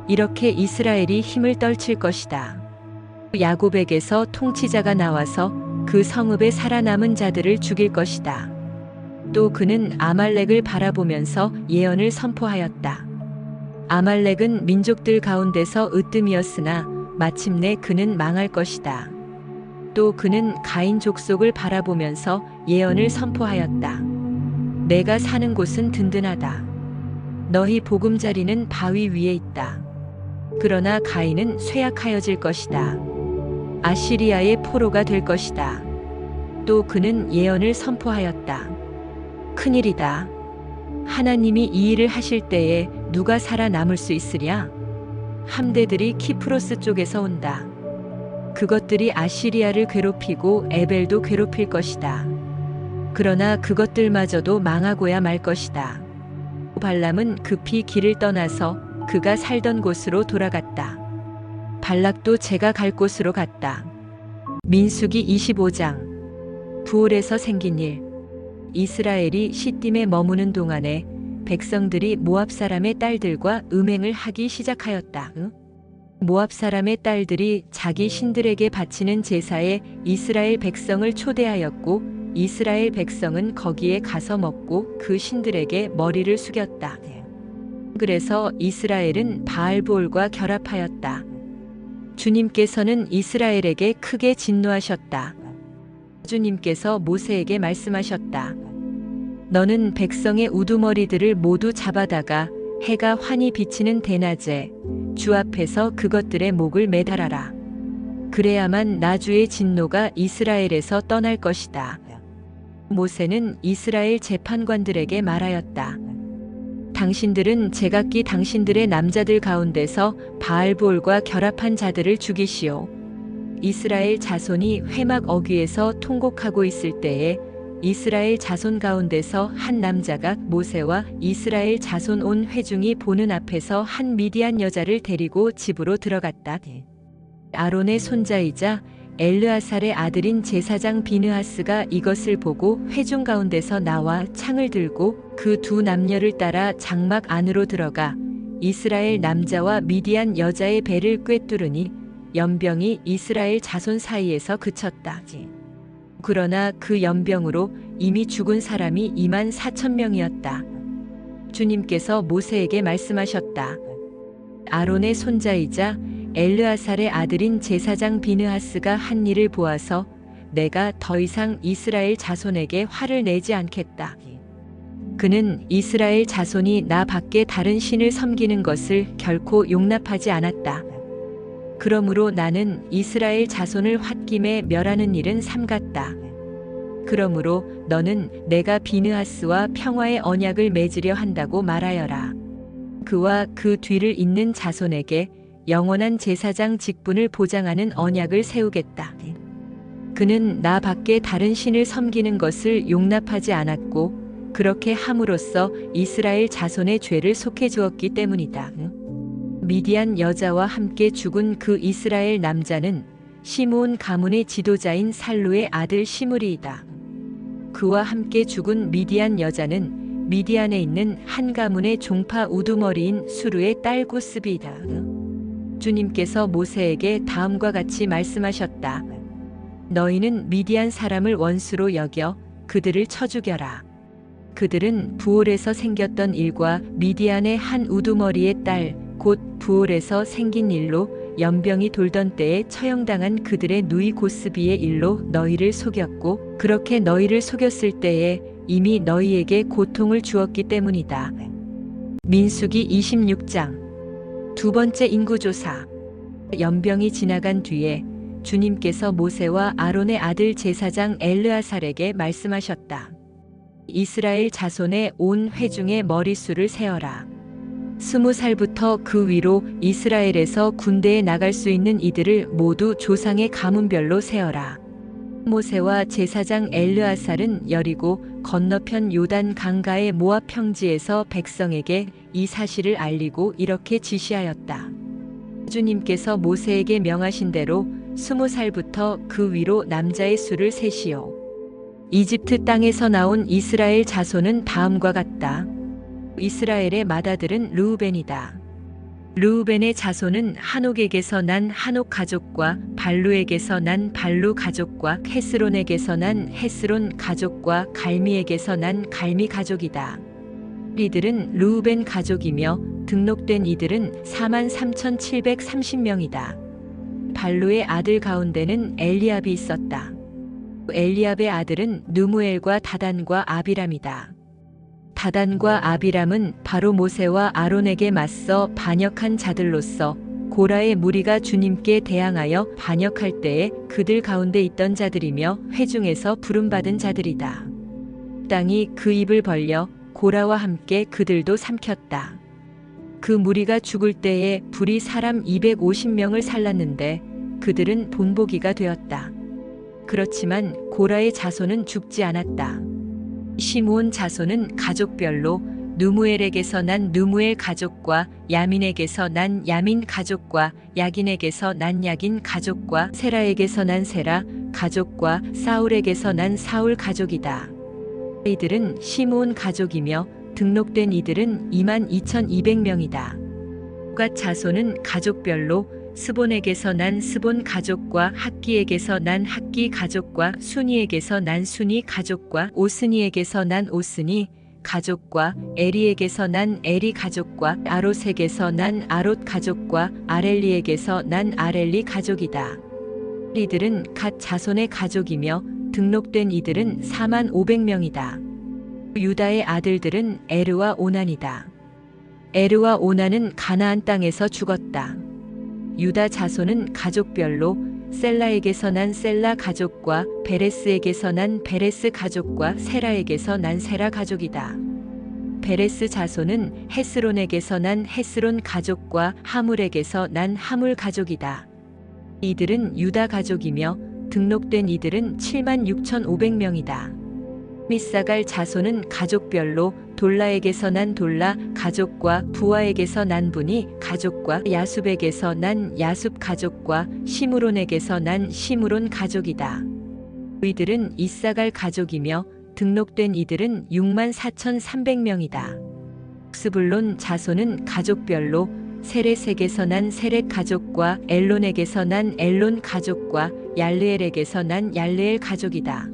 이렇게 이스라엘이 힘을 떨칠 것이다. 야곱에게서 통치자가 나와서 그 성읍에 살아남은 자들을 죽일 것이다. 또 그는 아말렉을 바라보면서 예언을 선포하였다. 아말렉은 민족들 가운데서 으뜸이었으나 마침내 그는 망할 것이다. 또 그는 가인 족속을 바라보면서 예언을 선포하였다. 내가 사는 곳은 든든하다. 너희 보금자리는 바위 위에 있다. 그러나 가인은 쇠약하여질 것이다. 아시리아의 포로가 될 것이다. 또 그는 예언을 선포하였다. 큰일이다. 하나님이 이 일을 하실 때에 누가 살아남을 수 있으랴? 함대들이 키프로스 쪽에서 온다. 그것들이 아시리아를 괴롭히고 에벨도 괴롭힐 것이다. 그러나 그것들마저도 망하고야 말 것이다. 발람은 급히 길을 떠나서 그가 살던 곳으로 돌아갔다. 발락도 제가 갈 곳으로 갔다. 민수기 25장. 부올에서 생긴 일. 이스라엘이 시딤에 머무는 동안에 백성들이 모압 사람의 딸들과 음행을 하기 시작하였다. 모압 사람의 딸들이 자기 신들에게 바치는 제사에 이스라엘 백성을 초대하였고 이스라엘 백성은 거기에 가서 먹고 그 신들에게 머리를 숙였다. 그래서 이스라엘은 바알보올과 결합하였다. 주님께서는 이스라엘에게 크게 진노하셨다. 주님께서 모세에게 말씀하셨다. 너는 백성의 우두머리들을 모두 잡아다가 해가 환히 비치는 대낮에 주 앞에서 그것들의 목을 매달아라. 그래야만 나 주의 진노가 이스라엘에서 떠날 것이다. 모세는 이스라엘 재판관들에게 말하였다. 당신들은 제각기 당신들의 남자들 가운데서 바알볼과 결합한 자들을 죽이시오. 이스라엘 자손이 회막 어귀에서 통곡하고 있을 때에 이스라엘 자손 가운데서 한 남자가 모세와 이스라엘 자손 온 회중이 보는 앞에서 한 미디안 여자를 데리고 집으로 들어갔다. 아론의 손자이자 엘르아살의 아들인 제사장 비느하스가 이것을 보고 회중 가운데서 나와 창을 들고 그 두 남녀를 따라 장막 안으로 들어가 이스라엘 남자와 미디안 여자의 배를 꿰뚫으니 연병이 이스라엘 자손 사이에서 그쳤다. 그러나 그 연병으로 이미 죽은 사람이 24,000명이었다. 주님께서 모세에게 말씀하셨다. 아론의 손자이자 엘르아살의 아들인 제사장 비느하스가 한 일을 보아서 내가 더 이상 이스라엘 자손에게 화를 내지 않겠다. 그는 이스라엘 자손이 나 밖에 다른 신을 섬기는 것을 결코 용납하지 않았다. 그러므로 나는 이스라엘 자손을 홧김에 멸하는 일은 삼갔다. 그러므로 너는 내가 비느하스와 평화의 언약을 맺으려 한다고 말하여라. 그와 그 뒤를 잇는 자손에게 영원한 제사장 직분을 보장하는 언약을 세우겠다. 그는 나 밖에 다른 신을 섬기는 것을 용납하지 않았고 그렇게 함으로써 이스라엘 자손의 죄를 속해 주었기 때문이다. 미디안 여자와 함께 죽은 그 이스라엘 남자는 시므온 가문의 지도자인 살루의 아들 시므리이다. 그와 함께 죽은 미디안 여자는 미디안에 있는 한 가문의 종파 우두머리인 수루의 딸 구스비이다. 주님께서 모세에게 다음과 같이 말씀하셨다. 너희는 미디안 사람을 원수로 여겨 그들을 쳐 죽여라. 그들은 부올에서 생겼던 일과 미디안의 한 우두머리의 딸 곧 부올에서 생긴 일로 연병이 돌던 때에 처형당한 그들의 누이 고스비의 일로 너희를 속였고 그렇게 너희를 속였을 때에 이미 너희에게 고통을 주었기 때문이다. 민수기 26장 두 번째 인구조사. 연병이 지나간 뒤에 주님께서 모세와 아론의 아들 제사장 엘르아살에게 말씀하셨다. 이스라엘 자손의 온 회중의 머릿수를 세어라. 20살부터 그 위로 이스라엘에서 군대에 나갈 수 있는 이들을 모두 조상의 가문별로 세어라. 모세와 제사장 엘르아살은 여리고 건너편 요단 강가의 모압 평지에서 백성에게 이 사실을 알리고 이렇게 지시하였다. 주님께서 모세에게 명하신 대로 20살부터 그 위로 남자의 수를 세시오. 이집트 땅에서 나온 이스라엘 자손은 다음과 같다. 이스라엘의 맏아들은 르우벤이다. 르우벤의 자손은 한옥에게서 난 한옥 가족과 발루에게서 난 발루 가족과 헤스론에게서 난 헤스론 가족과 갈미에게서 난 갈미 가족이다. 이들은 르우벤 가족이며 등록된 이들은 43,730명이다. 발루의 아들 가운데는 엘리압이 있었다. 엘리압의 아들은 느무엘과 다단과 아비람이다. 다단과 아비람은 바로 모세와 아론에게 맞서 반역한 자들로서 고라의 무리가 주님께 대항하여 반역할 때에 그들 가운데 있던 자들이며 회중에서 부름받은 자들이다. 땅이 그 입을 벌려 고라와 함께 그들도 삼켰다. 그 무리가 죽을 때에 불이 사람 250명을 살랐는데 그들은 본보기가 되었다. 그렇지만 고라의 자손은 죽지 않았다. 시므온 자손은 가족별로 느무엘에게서 난 느무엘 가족과 야민에게서 난 야민 가족과 야긴에게서 난 야긴 가족과 세라에게서 난 세라 가족과 사울에게서 난 사울 가족이다. 이들은 시므온 가족이며 등록된 이들은 22,200명이다. 갓 자손은 가족별로 스본에게서 난 스본 가족과 학기에게서 난 학기 가족과 순이에게서 난 순이 가족과 오스니에게서 난 오스니 가족과 에리에게서 난 에리 가족과 아롯에게서 난 아롯 가족과 아렐리에게서 난 아렐리 가족이다. 이들은 갓 자손의 가족이며 등록된 이들은 45,000명이다. 유다의 아들들은 에르와 오난이다. 에르와 오난은 가나안 땅에서 죽었다. 유다 자손은 가족별로 셀라에게서 난 셀라 가족과 베레스에게서 난 베레스 가족과 세라에게서 난 세라 가족이다. 베레스 자손은 헤스론에게서 난 헤스론 가족과 하물에게서 난 하물 가족이다. 이들은 유다 가족이며 등록된 이들은 76,500명이다. 미사갈 자손은 가족별로 돌라에게서 난 돌라 가족과 부하에게서 난 분이 가족과 야숲에게서 난 야숲 가족과 시므론에게서 난 시므론 가족이다. 이들은 이사갈 가족이며 등록된 이들은 64,300명이다. 스불론 자손은 가족별로 세렛에게서 난 세렛 가족과 엘론에게서 난 엘론 가족과 얄르엘에게서 난 얄르엘 가족이다.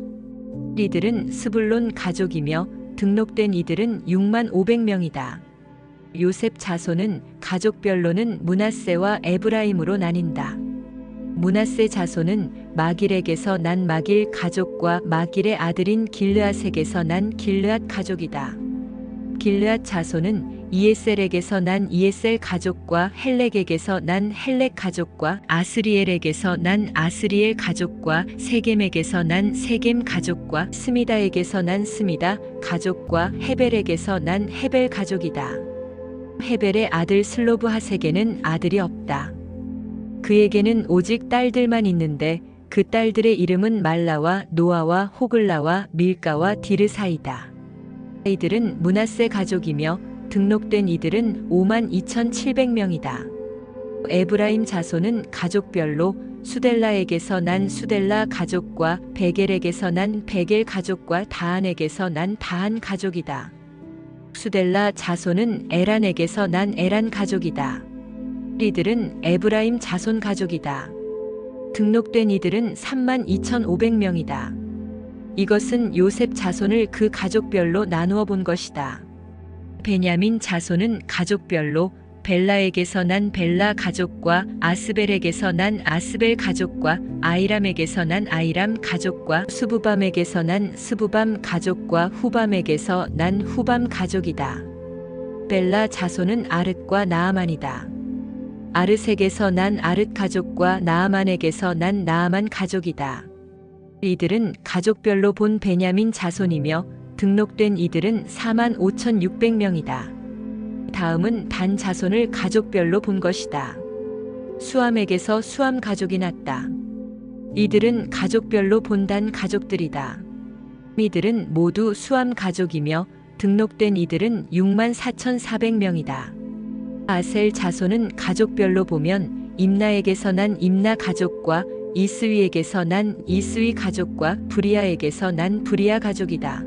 이들은 스불론 가족이며 등록된 이들은 65,000명이다. 요셉 자손은 가족별로는 므낫세와 에브라임으로 나뉜다. 므낫세 자손은 마길에게서 난 마길 가족과 마길의 아들인 길르앗에게서 난 길르앗 가족이다. 길르앗 자손은 이에셀에게서 난 이에셀 가족과 헬렉에게서 난 헬렉 가족과 아스리엘에게서 난 아스리엘 가족과 세겜에게서 난 세겜 가족과 스미다에게서 난 스미다 가족과 헤벨에게서 난 헤벨 가족이다. 헤벨의 아들 슬로브하세게는 아들이 없다. 그에게는 오직 딸들만 있는데 그 딸들의 이름은 말라와 노아와 호글라와 밀가와 디르사이다. 이들은 므낫세 가족이며 등록된 이들은 52,700명이다. 에브라임 자손은 가족별로 수델라에게서 난 수델라 가족과 베겔에게서 난 베겔 가족과 다한에게서 난 다한 가족이다. 수델라 자손은 에란에게서 난 에란 가족이다. 이들은 에브라임 자손 가족이다. 등록된 이들은 32,500명이다. 이것은 요셉 자손을 그 가족별로 나누어 본 것이다. 베냐민 자손은 가족별로 벨라에게서 난 벨라 가족과 아스벨에게서 난 아스벨 가족과 아이람에게서 난 아이람 가족과 수부밤에게서 난 스부밤 가족과 후밤에게서 난 후밤 가족이다. 벨라 자손은 아릇과 나아만이다. 아릇에게서 난 아릇 가족과 나아만에게서 난 나아만 가족이다. 이들은 가족별로 본 베냐민 자손이며 등록된 이들은 45,600명이다. 다음은 단 자손을 가족별로 본 것이다. 수암에게서 수암 가족이 났다. 이들은 가족별로 본 단 가족들이다. 이들은 모두 수암 가족이며 등록된 이들은 64,400명이다. 아셀 자손은 가족별로 보면 임나에게서 난 임나 가족과 이스위에게서 난 이스위 가족과 브리아에게서 난 브리아 가족이다.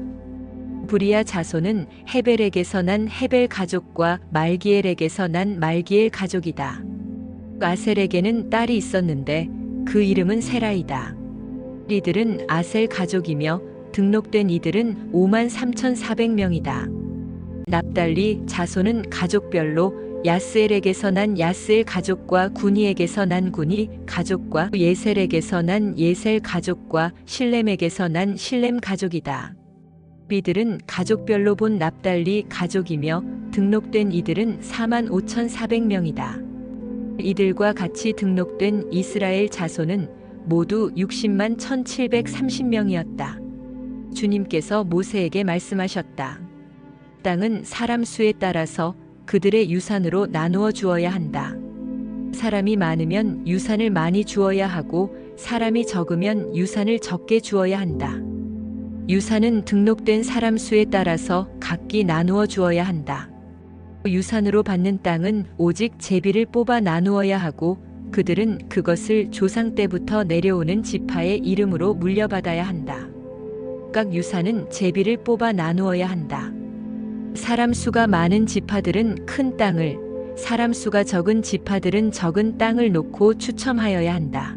브리아 자손은 헤벨에게서 난 헤벨 가족과 말기엘에게서 난 말기엘 가족이다. 아셀에게는 딸이 있었는데 그 이름은 세라이다. 이들은 아셀 가족이며 등록된 이들은 53,400명이다. 납달리 자손은 가족별로 야스엘에게서 난 야스엘 가족과 구니에게서 난 구니 가족과 예셀에게서 난 예셀 가족과 실렘에게서 난 실렘 가족이다. 이들은 가족별로 본 납달리 가족이며 등록된 이들은 45,400명이다. 이들과 같이 등록된 이스라엘 자손은 모두 60만 1,730명이었다. 주님께서 모세에게 말씀하셨다. 땅은 사람 수에 따라서 그들의 유산으로 나누어 주어야 한다. 사람이 많으면 유산을 많이 주어야 하고 사람이 적으면 유산을 적게 주어야 한다. 유산은 등록된 사람 수에 따라서 각기 나누어 주어야 한다. 유산으로 받는 땅은 오직 제비를 뽑아 나누어야 하고 그들은 그것을 조상 때부터 내려오는 지파의 이름으로 물려받아야 한다. 각 유산은 제비를 뽑아 나누어야 한다. 사람 수가 많은 지파들은 큰 땅을, 사람 수가 적은 지파들은 적은 땅을 놓고 추첨하여야 한다.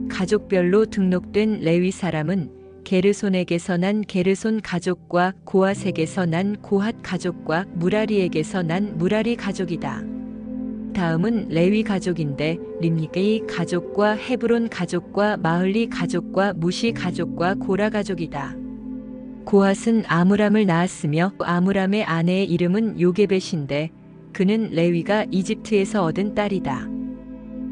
가족별로 등록된 레위 사람은 게르손에게서 난 게르손 가족과 고핫에게서 난 고핫 가족과 무라리에게서 난 무라리 가족이다. 다음은 레위 가족인데 림니게이 가족과 헤브론 가족과 마흘리 가족과 무시 가족과 고라 가족이다. 고핫은 아므람을 낳았으며 아므람의 아내의 이름은 요게벳인데 그는 레위가 이집트에서 얻은 딸이다.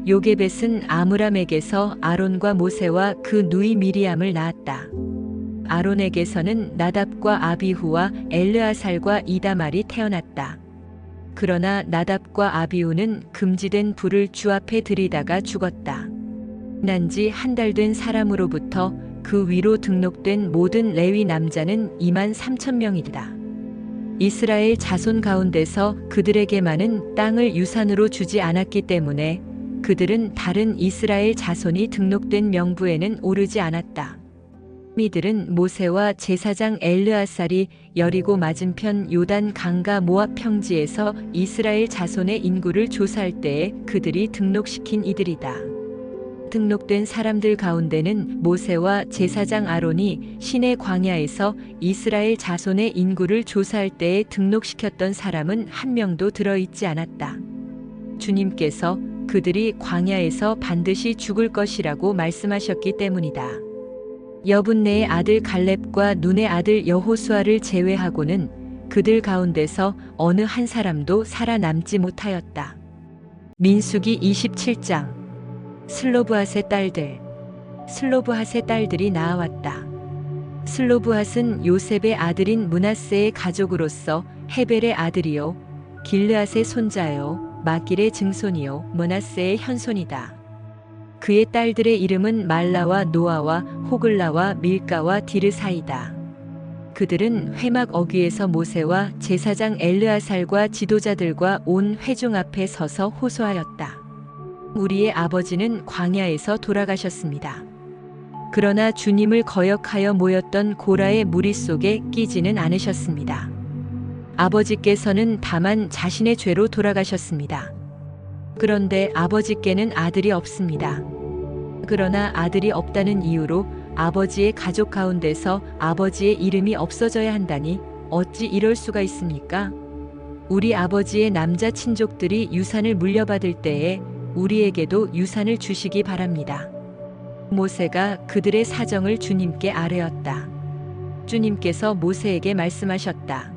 요게벳은 아므람에게서 아론과 모세와 그 누이 미리암을 낳았다. 아론에게서는 나답과 아비후와 엘르아살과 이다말이 태어났다. 그러나 나답과 아비후는 금지된 불을 주 앞에 들이다가 죽었다. 난지 한 달 된 사람으로부터 그 위로 등록된 모든 레위 남자는 23,000명이다. 이스라엘 자손 가운데서 그들에게만은 땅을 유산으로 주지 않았기 때문에 그들은 다른 이스라엘 자손이 등록된 명부에는 오르지 않았다. 이들은 모세와 제사장 엘르아살이 여리고 맞은편 요단 강가 모압 평지에서 이스라엘 자손의 인구를 조사할 때에 그들이 등록시킨 이들이다. 등록된 사람들 가운데는 모세와 제사장 아론이 시내 광야에서 이스라엘 자손의 인구를 조사할 때에 등록시켰던 사람은 한 명도 들어있지 않았다. 주님께서 그들이 광야에서 반드시 죽을 것이라고 말씀하셨기 때문이다. 여분네의 아들 갈렙과 눈의 아들 여호수아를 제외하고는 그들 가운데서 어느 한 사람도 살아남지 못하였다. 민수기 27장. 슬로브핫의 딸들. 슬로브핫의 딸들이 나아왔다. 슬로브핫은 요셉의 아들인 므낫세의 가족으로서 헤벨의 아들이요 길르앗의 손자요 마길의 증손이요 므낫세의 현손이다. 그의 딸들의 이름은 말라와 노아와 호글라와 밀가와 디르사이다. 그들은 회막 어귀에서 모세와 제사장 엘르아살과 지도자들과 온 회중 앞에 서서 호소하였다. 우리의 아버지는 광야에서 돌아가셨습니다. 그러나 주님을 거역하여 모였던 고라의 무리 속에 끼지는 않으셨습니다. 아버지께서는 다만 자신의 죄로 돌아가셨습니다. 그런데 아버지께는 아들이 없습니다. 그러나 아들이 없다는 이유로 아버지의 가족 가운데서 아버지의 이름이 없어져야 한다니 어찌 이럴 수가 있습니까? 우리 아버지의 남자 친족들이 유산을 물려받을 때에 우리에게도 유산을 주시기 바랍니다. 모세가 그들의 사정을 주님께 아뢰었다. 주님께서 모세에게 말씀하셨다.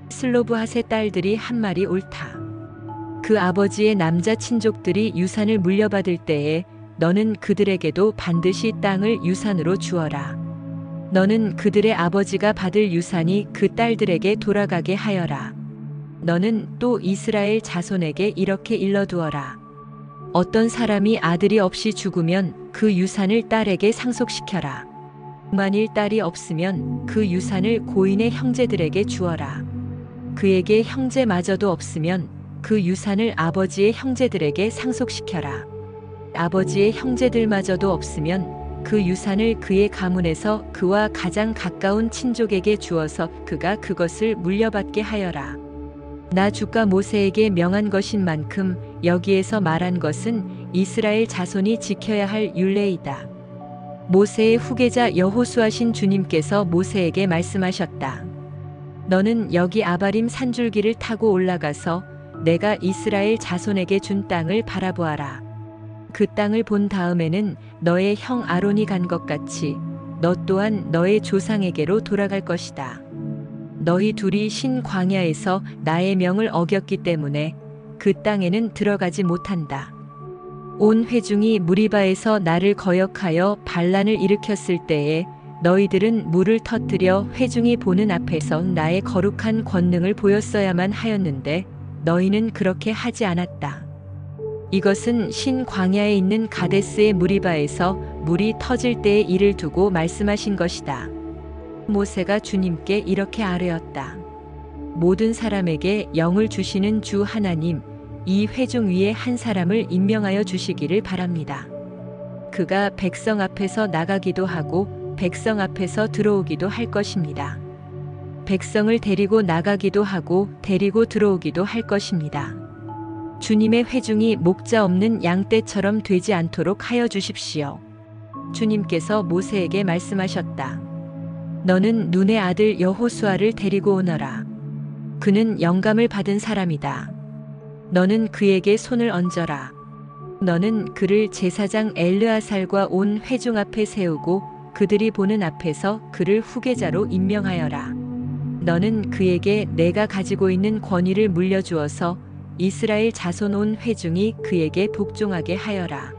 슬로브핫의 딸들이 한 말이 옳다. 그 아버지의 남자 친족들이 유산을 물려받을 때에 너는 그들에게도 반드시 땅을 유산으로 주어라. 너는 그들의 아버지가 받을 유산이 그 딸들에게 돌아가게 하여라. 너는 또 이스라엘 자손에게 이렇게 일러두어라. 어떤 사람이 아들이 없이 죽으면 그 유산을 딸에게 상속시켜라. 만일 딸이 없으면 그 유산을 고인의 형제들에게 주어라. 그에게 형제마저도 없으면 그 유산을 아버지의 형제들에게 상속시켜라. 아버지의 형제들마저도 없으면 그 유산을 그의 가문에서 그와 가장 가까운 친족에게 주어서 그가 그것을 물려받게 하여라. 나 주가 모세에게 명한 것인 만큼 여기에서 말한 것은 이스라엘 자손이 지켜야 할 율례이다. 모세의 후계자 여호수아신 주님께서 모세에게 말씀하셨다. 너는 여기 아바림 산줄기를 타고 올라가서 내가 이스라엘 자손에게 준 땅을 바라보아라. 그 땅을 본 다음에는 너의 형 아론이 간 것 같이 너 또한 너의 조상에게로 돌아갈 것이다. 너희 둘이 신 광야에서 나의 명을 어겼기 때문에 그 땅에는 들어가지 못한다. 온 회중이 무리바에서 나를 거역하여 반란을 일으켰을 때에 너희들은 물을 터뜨려 회중이 보는 앞에서 나의 거룩한 권능을 보였어야만 하였는데 너희는 그렇게 하지 않았다. 이것은 신 광야에 있는 가데스의 무리바에서 물이 터질 때의 일을 두고 말씀하신 것이다. 모세가 주님께 이렇게 아뢰었다. 모든 사람에게 영을 주시는 주 하나님, 이 회중 위에 한 사람을 임명하여 주시기를 바랍니다. 그가 백성 앞에서 나가기도 하고 백성 앞에서 들어오기도 할 것입니다. 백성을 데리고 나가기도 하고 데리고 들어오기도 할 것입니다. 주님의 회중이 목자 없는 양떼처럼 되지 않도록 하여 주십시오. 주님께서 모세에게 말씀하셨다. 너는 눈의 아들 여호수아를 데리고 오너라. 그는 영감을 받은 사람이다. 너는 그에게 손을 얹어라. 너는 그를 제사장 엘르아살과 온 회중 앞에 세우고 그들이 보는 앞에서 그를 후계자로 임명하여라. 너는 그에게 내가 가지고 있는 권위를 물려주어서 이스라엘 자손 온 회중이 그에게 복종하게 하여라.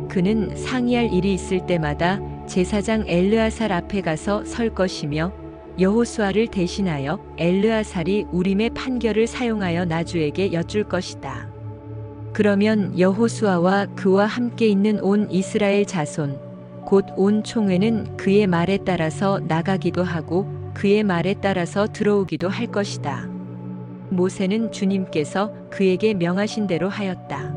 그는 상의할 일이 있을 때마다 제사장 엘르아살 앞에 가서 설 것이며 여호수아를 대신하여 엘르아살이 우림의 판결을 사용하여 나주에게 여쭐 것이다. 그러면 여호수아와 그와 함께 있는 온 이스라엘 자손 곧 온 총회는 그의 말에 따라서 나가기도 하고 그의 말에 따라서 들어오기도 할 것이다. 모세는 주님께서 그에게 명하신 대로 하였다.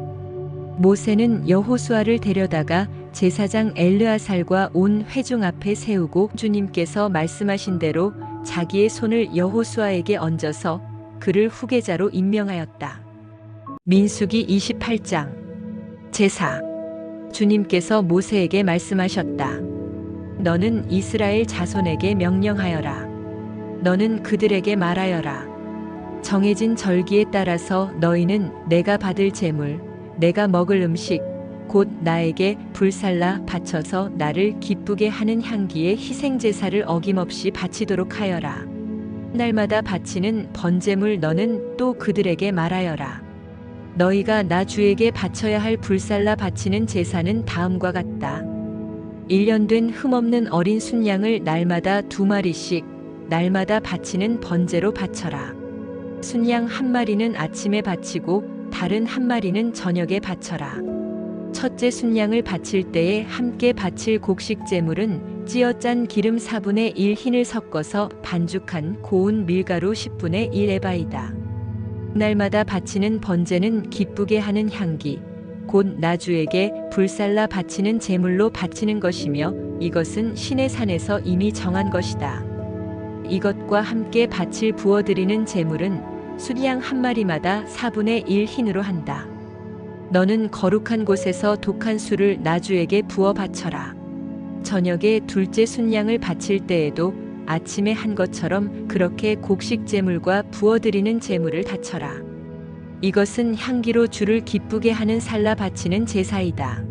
모세는 여호수아를 데려다가 제사장 엘르아살과 온 회중 앞에 세우고 주님께서 말씀하신 대로 자기의 손을 여호수아에게 얹어서 그를 후계자로 임명하였다. 민수기 28장 제사. 주님께서 모세에게 말씀하셨다. 너는 이스라엘 자손에게 명령하여라. 너는 그들에게 말하여라. 정해진 절기에 따라서 너희는 내가 받을 제물, 내가 먹을 음식, 곧 나에게 불살라 바쳐서 나를 기쁘게 하는 향기의 희생제사를 어김없이 바치도록 하여라. 날마다 바치는 번제물 너는 또 그들에게 말하여라. 너희가 나 주에게 바쳐야 할 불살라 바치는 제사는 다음과 같다. 1년 된 흠없는 어린 순양을 날마다 2마리씩 날마다 바치는 번제로 바쳐라. 순양 1마리는 아침에 바치고 다른 1마리는 저녁에 바쳐라. 첫째 순양을 바칠 때에 함께 바칠 곡식 제물은 찌어짠 기름 4분의 1 흰을 섞어서 반죽한 고운 밀가루 10분의 1 에바이다. 날마다 바치는 번제는 기쁘게 하는 향기, 곧 나주에게 불살라 바치는 제물로 바치는 것이며 이것은 신의 산에서 이미 정한 것이다. 이것과 함께 바칠 부어드리는 제물은 순양 1마리마다 4분의 1 흰으로 한다. 너는 거룩한 곳에서 독한 술을 나주에게 부어 바쳐라. 저녁에 둘째 순양을 바칠 때에도 아침에 한 것처럼 그렇게 곡식 제물과 부어드리는 제물을 바쳐라. 이것은 향기로 주를 기쁘게 하는 살라 바치는 제사이다.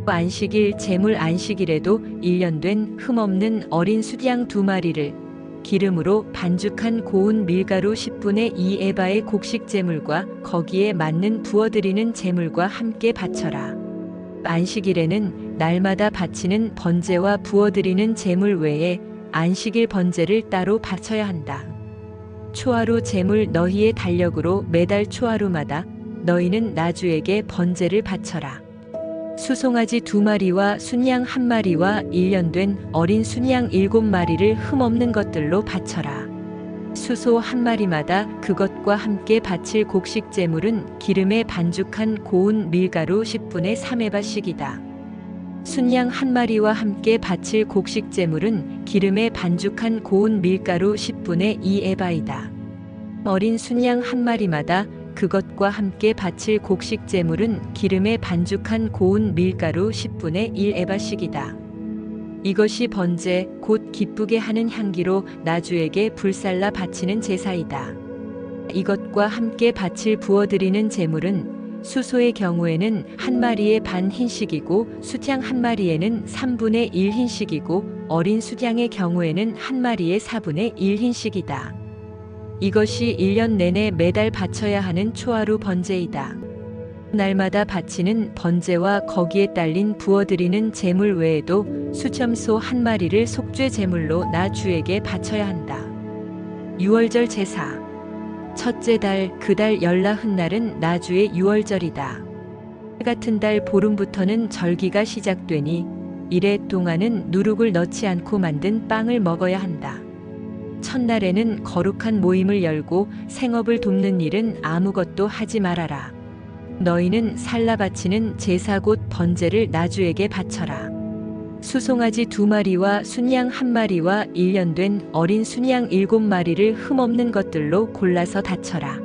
안식일 제물 안식일에도 1년 된 흠없는 어린 숫양 2마리를 기름으로 반죽한 고운 밀가루 10분의 2 에바의 곡식 제물과 거기에 맞는 부어드리는 제물과 함께 바쳐라. 안식일에는 날마다 바치는 번제와 부어드리는 제물 외에 안식일 번제를 따로 바쳐야 한다. 초하루 제물 너희의 달력으로 매달 초하루마다 너희는 나주에게 번제를 바쳐라. 수송아지 2마리와 순양 1마리와 1년 된 어린 순양 7마리를 흠없는 것들로 바쳐라. 수소 1마리마다 그것과 함께 바칠 곡식 제물은 기름에 반죽한 고운 밀가루 10분의 3에바씩이다. 순양 1마리와 함께 바칠 곡식 제물은 기름에 반죽한 고운 밀가루 10분의 2에바이다. 어린 순양 1마리마다 그것과 함께 바칠 곡식 제물은 기름에 반죽한 고운 밀가루 10분의 1에바씩이다. 이것이 번제 곧 기쁘게 하는 향기로 나주에게 불살라 바치는 제사이다. 이것과 함께 바칠 부어드리는 제물은 수소의 경우에는 1마리의 반 흰식이고 숫양 1마리에는 3분의 1 흰식이고 어린 숫양의 경우에는 1마리의 4분의 1 흰식이다. 이것이 1년 내내 매달 바쳐야 하는 초하루 번제이다. 날마다 바치는 번제와 거기에 딸린 부어드리는 제물 외에도 수첨소 1마리를 속죄 제물로 나 주에게 바쳐야 한다. 유월절 제사. 첫째 달 그 달 열나흔 날은 나주의 유월절이다. 같은 달 보름부터는 절기가 시작되니 이래 동안은 누룩을 넣지 않고 만든 빵을 먹어야 한다. 첫날에는 거룩한 모임을 열고 생업을 돕는 일은 아무것도 하지 말아라. 너희는 살라 바치는 제사 곧 번제를 나주에게 바쳐라. 수송아지 2마리와 순양 1마리와 1년 된 어린 순양 7마리를 흠없는 것들로 골라서 다쳐라.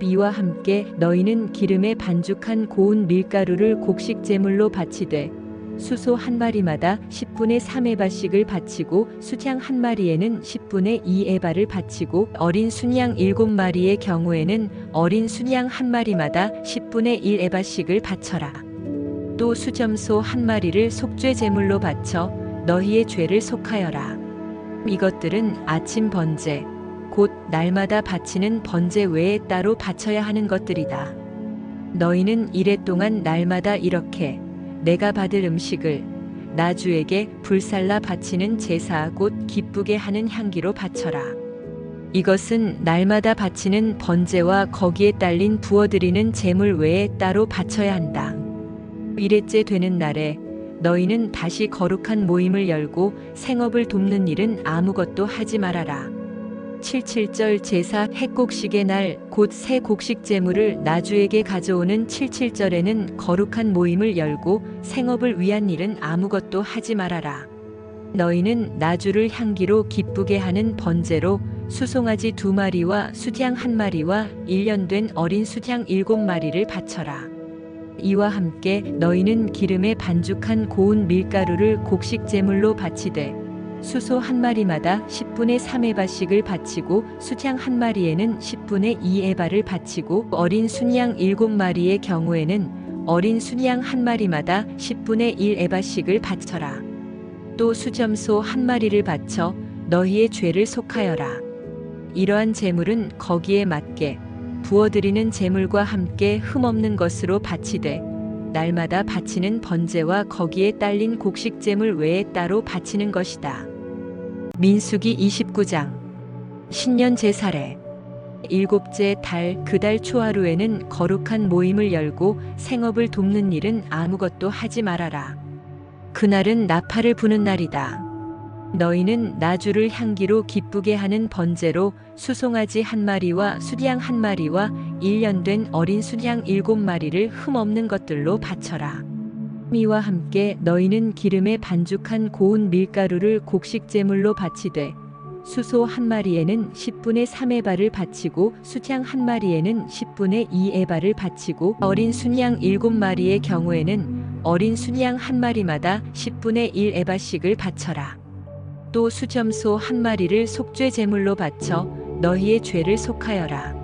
이와 함께 너희는 기름에 반죽한 고운 밀가루를 곡식 제물로 바치되 수소 1마리마다 10분의 3에바씩을 바치고 수양 1마리에는 10분의 2에바를 바치고 어린 순양 7마리의 경우에는 어린 순양 1마리마다 10분의 1에바씩을 바쳐라. 또 수점소 1마리를 속죄 제물로 바쳐 너희의 죄를 속하여라. 이것들은 아침 번제 곧 날마다 바치는 번제 외에 따로 바쳐야 하는 것들이다. 너희는 이래 동안 날마다 이렇게 내가 받을 음식을 나 주에게 불살라 바치는 제사 곧 기쁘게 하는 향기로 바쳐라. 이것은 날마다 바치는 번제와 거기에 딸린 부어드리는 제물 외에 따로 바쳐야 한다. 일회째 되는 날에 너희는 다시 거룩한 모임을 열고 생업을 돕는 일은 아무것도 하지 말아라. 77절 제사 핵곡식의 날 곧 새 곡식 제물을 나주에게 가져오는 77절에는 거룩한 모임을 열고 생업을 위한 일은 아무것도 하지 말아라. 너희는 나주를 향기로 기쁘게 하는 번제로 수송아지 2마리와 수양 1마리와 1년 된 어린 수양 7마리를 바쳐라. 이와 함께 너희는 기름에 반죽한 고운 밀가루를 곡식 제물로 바치되 수소 1마리마다 10분의 3에바씩을 바치고 수양 1마리에는 10분의 2에바를 바치고 어린 순양 7마리의 경우에는 어린 순양 1마리마다 10분의 1에바씩을 바쳐라. 또 수점소 1마리를 바쳐 너희의 죄를 속하여라. 이러한 제물은 거기에 맞게 부어드리는 제물과 함께 흠없는 것으로 바치되 날마다 바치는 번제와 거기에 딸린 곡식 제물 외에 따로 바치는 것이다. 민수기 29장. 신년 제사례. 일곱째 달 그 달 초하루에는 거룩한 모임을 열고 생업을 돕는 일은 아무것도 하지 말아라. 그날은 나팔을 부는 날이다. 너희는 나주를 향기로 기쁘게 하는 번제로 수송아지 1마리와 수양 1마리와 1년 된 어린 수양 7마리를 흠없는 것들로 바쳐라. 이와 함께 너희는 기름에 반죽한 고운 밀가루를 곡식 제물로 바치되 수소 한 마리에는 10분의 3에바를 바치고 수장 한 마리에는 10분의 2에바를 바치고 어린 순양 7마리의 경우에는 어린 순양 한 마리마다 10분의 1에바씩을 바쳐라. 또 수점소 한 마리를 속죄 제물로 바쳐 너희의 죄를 속하여라.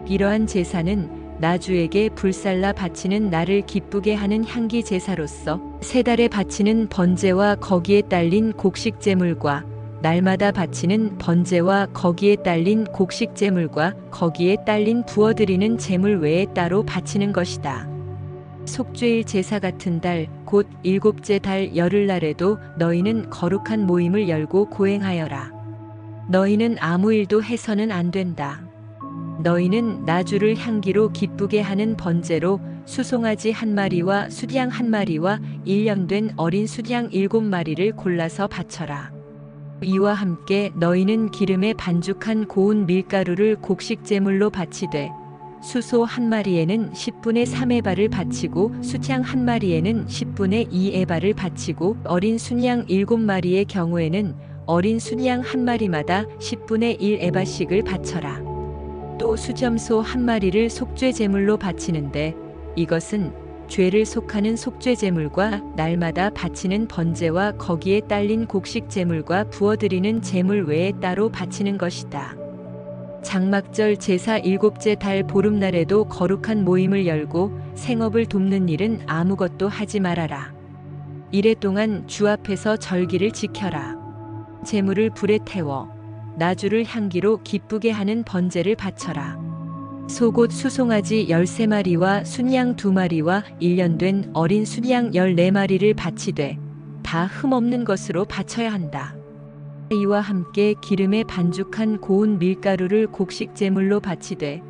이러한 제사는 나 주에게 불살라 바치는 나를 기쁘게 하는 향기 제사로서 세 달에 바치는 번제와 거기에 딸린 곡식 제물과 날마다 바치는 번제와 거기에 딸린 곡식 제물과 거기에 딸린 부어드리는 제물 외에 따로 바치는 것이다. 속죄일 제사 같은 달 곧 7째 달 열흘날에도 너희는 거룩한 모임을 열고 고행하여라. 너희는 아무 일도 해서는 안 된다. 너희는 나 주를 향기로 기쁘게 하는 번제로 수송아지 한 마리와 수양 한 마리와 1년 된 어린 수양 7마리를 골라서 바쳐라. 이와 함께 너희는 기름에 반죽한 고운 밀가루를 곡식 제물로 바치되 수소 한 마리에는 10분의 3에바를 바치고 수양 한 마리에는 10분의 2에바를 바치고 어린 순양 7마리의 경우에는 어린 순양 한 마리마다 10분의 1에바씩을 바쳐라. 또 수점소 한 마리를 속죄 제물로 바치는데 이것은 죄를 속하는 속죄 제물과 날마다 바치는 번제와 거기에 딸린 곡식 제물과 부어드리는 제물 외에 따로 바치는 것이다. 장막절 제사 7째 달 보름날에도 거룩한 모임을 열고 생업을 돕는 일은 아무것도 하지 말아라. 이래 동안 주 앞에서 절기를 지켜라. 제물을 불에 태워 나 주를 향기로 기쁘게 하는 번제를 바쳐라. 소곧 수송아지 13마리와 순양 2마리와 1년 된 어린 순양 14마리를 바치되 다 흠없는 것으로 바쳐야 한다. 이와 함께 기름에 반죽한 고운 밀가루를 곡식 제물로 바치되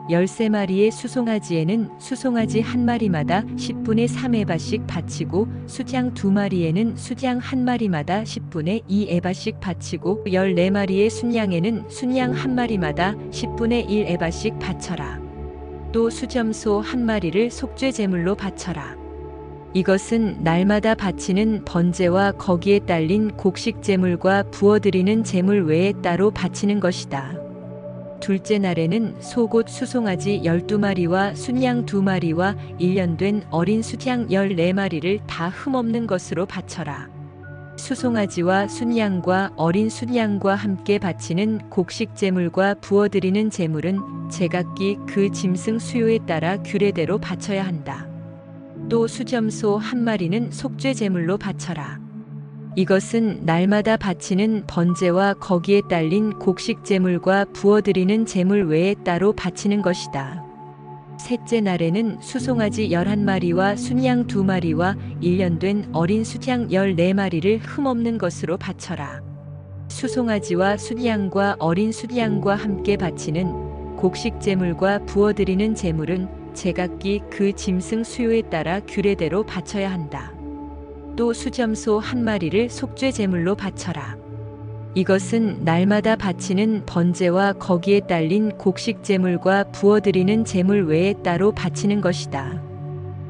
13마리의 수송아지에는 수송아지 한 마리마다 10분의 3에바씩 바치고 수장 2마리에는 수장 한 마리마다 10분의 2에바씩 바치고 14마리의 순양에는 순양 한 마리마다 10분의 1에바씩 바쳐라. 또 수점소 한 마리를 속죄 제물로 바쳐라. 이것은 날마다 바치는 번제와 거기에 딸린 곡식 제물과 부어드리는 제물 외에 따로 바치는 것이다. 둘째 날에는 소곧 수송아지 12마리와 순양 2마리와 1년 된 어린 수양 14마리를 다 흠없는 것으로 바쳐라. 수송아지와 순양과 어린 순양과 함께 바치는 곡식 제물과 부어드리는 제물은 제각기 그 짐승 수요에 따라 규례대로 바쳐야 한다. 또 수점소 한 마리는 속죄 제물로 바쳐라. 이것은 날마다 바치는 번제와 거기에 딸린 곡식 제물과 부어드리는 제물 외에 따로 바치는 것이다. 셋째 날에는 수송아지 11마리와 순양 2마리와 1년 된 어린 수양 14마리를 흠없는 것으로 바쳐라. 수송아지와 순양과 어린 순양과 함께 바치는 곡식 제물과 부어드리는 제물은 제각기 그 짐승 수요에 따라 규례대로 바쳐야 한다. 또 수점소 한 마리를 속죄 제물로 바쳐라. 이것은 날마다 바치는 번제와 거기에 딸린 곡식 제물과 부어드리는 제물 외에 따로 바치는 것이다.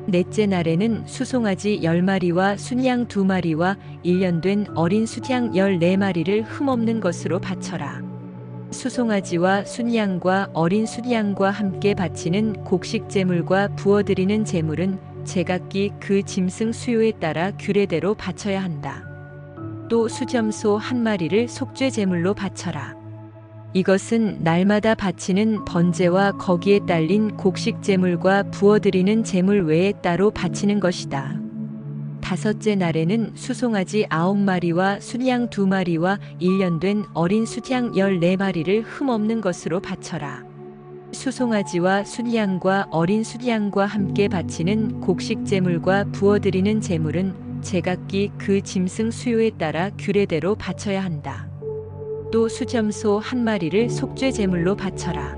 넷째 날에는 수송아지 10마리와 순양 2마리와 1년 된 어린 수양 14마리를 흠없는 것으로 바쳐라. 수송아지와 순양과 어린 순양과 함께 바치는 곡식 제물과 부어드리는 제물은 제각기 그 짐승 수요에 따라 규례대로 바쳐야 한다. 또 수점소 한 마리를 속죄 제물로 바쳐라. 이것은 날마다 바치는 번제와 거기에 딸린 곡식 제물과 부어드리는 제물 외에 따로 바치는 것이다. 다섯째 날에는 수송아지 9마리와 순양 2마리와 1년 된 어린 수양 14마리를 흠없는 것으로 바쳐라. 수송아지와 순양과 어린 순양과 함께 바치는 곡식 제물과 부어드리는 제물은 제각기 그 짐승 수요에 따라 규례대로 바쳐야 한다. 또 수점소 한 마리를 속죄 제물로 바쳐라.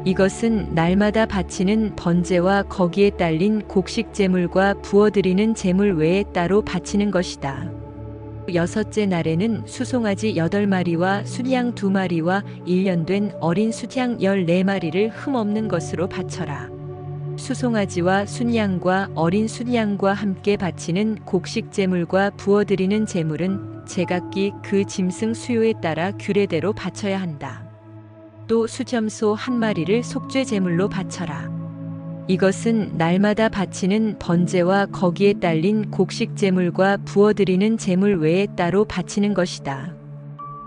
이것은 날마다 바치는 번제와 거기에 딸린 곡식 제물과 부어드리는 제물 외에 따로 바치는 것이다. 여섯째 날에는 수송아지 8마리와 순양 2마리와 1년 된 어린 수양 14마리를 흠없는 것으로 바쳐라. 수송아지와 순양과 어린 순양과 함께 바치는 곡식 제물과 부어드리는 제물은 제각기 그 짐승 수요에 따라 규례대로 바쳐야 한다. 또 수점소 한 마리를 속죄 제물로 바쳐라. 이것은 날마다 바치는 번제와 거기에 딸린 곡식 제물과 부어드리는 제물 외에 따로 바치는 것이다.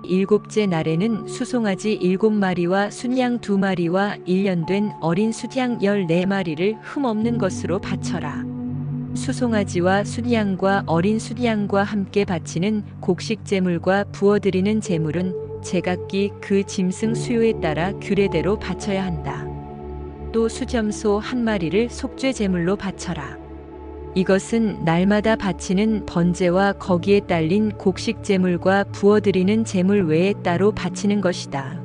일곱째 날에는 수송아지 7마리와 순양 2마리와 1년 된 어린 숫양 14마리를 흠없는 것으로 바쳐라. 수송아지와 순양과 어린 순양과 함께 바치는 곡식 제물과 부어드리는 제물은 제각기 그 짐승 수요에 따라 규례대로 바쳐야 한다. 또 수점소 한 마리를 속죄 제물로 바쳐라. 이것은 날마다 바치는 번제와 거기에 딸린 곡식 제물과 부어드리는 제물 외에 따로 바치는 것이다.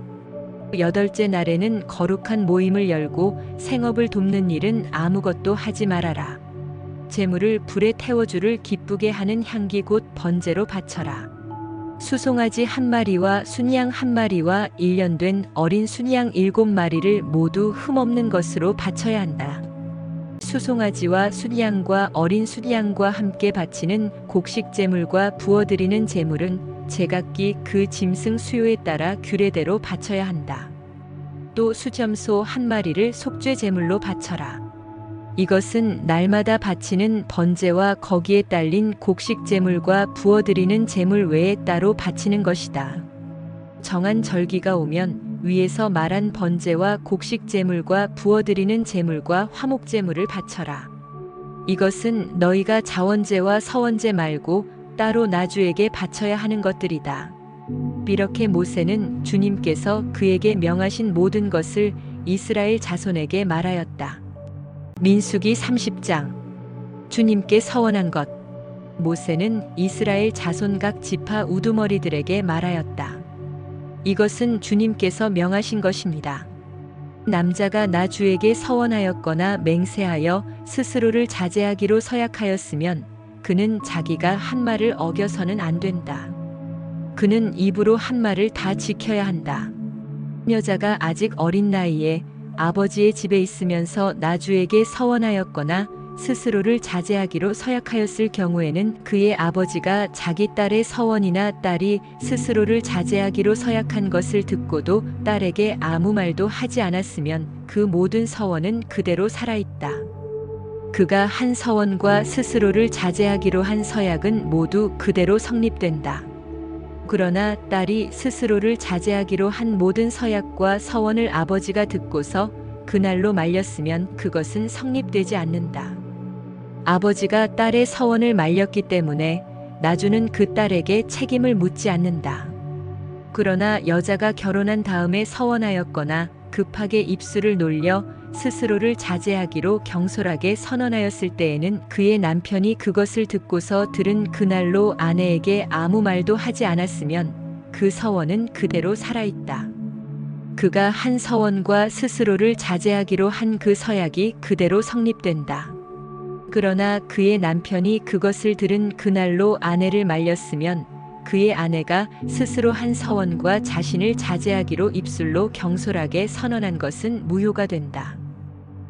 여덟째 날에는 거룩한 모임을 열고 생업을 돕는 일은 아무것도 하지 말아라. 제물을 불에 태워주를 기쁘게 하는 향기 곧 번제로 바쳐라. 수송아지 한 마리와 순양 한 마리와 1년 된 어린 순양 7마리를 모두 흠없는 것으로 바쳐야 한다. 수송아지와 순양과 어린 순양과 함께 바치는 곡식 제물과 부어드리는 제물은 제각기 그 짐승 수요에 따라 규례대로 바쳐야 한다. 또 수점소 한 마리를 속죄 제물로 바쳐라. 이것은 날마다 바치는 번제와 거기에 딸린 곡식 제물과 부어드리는 제물 외에 따로 바치는 것이다. 정한 절기가 오면 위에서 말한 번제와 곡식 제물과 부어드리는 제물과 화목 제물을 바쳐라. 이것은 너희가 자원제와 서원제 말고 따로 나주에게 바쳐야 하는 것들이다. 이렇게 모세는 주님께서 그에게 명하신 모든 것을 이스라엘 자손에게 말하였다. 민수기 30장. 주님께 서원한 것. 모세는 이스라엘 자손 각 지파 우두머리들에게 말하였다. 이것은 주님께서 명하신 것입니다. 남자가 나주에게 서원하였거나 맹세하여 스스로를 자제하기로 서약하였으면 그는 자기가 한 말을 어겨서는 안 된다. 그는 입으로 한 말을 다 지켜야 한다. 여자가 아직 어린 나이에 아버지의 집에 있으면서 나주에게 서원하였거나 스스로를 자제하기로 서약하였을 경우에는 그의 아버지가 자기 딸의 서원이나 딸이 스스로를 자제하기로 서약한 것을 듣고도 딸에게 아무 말도 하지 않았으면 그 모든 서원은 그대로 살아있다. 그가 한 서원과 스스로를 자제하기로 한 서약은 모두 그대로 성립된다. 그러나 딸이 스스로를 자제하기로 한 모든 서약과 서원을 아버지가 듣고서 그날로 말렸으면 그것은 성립되지 않는다. 아버지가 딸의 서원을 말렸기 때문에 나주는 그 딸에게 책임을 묻지 않는다. 그러나 여자가 결혼한 다음에 서원하였거나 급하게 입술을 놀려 스스로를 자제하기로 경솔하게 선언하였을 때에는 그의 남편이 그것을 듣고서 들은 그날로 아내에게 아무 말도 하지 않았으면 그 서원은 그대로 살아있다. 그가 한 서원과 스스로를 자제하기로 한 그 서약이 그대로 성립된다. 그러나 그의 남편이 그것을 들은 그날로 아내를 말렸으면 그의 아내가 스스로 한 서원과 자신을 자제하기로 입술로 경솔하게 선언한 것은 무효가 된다.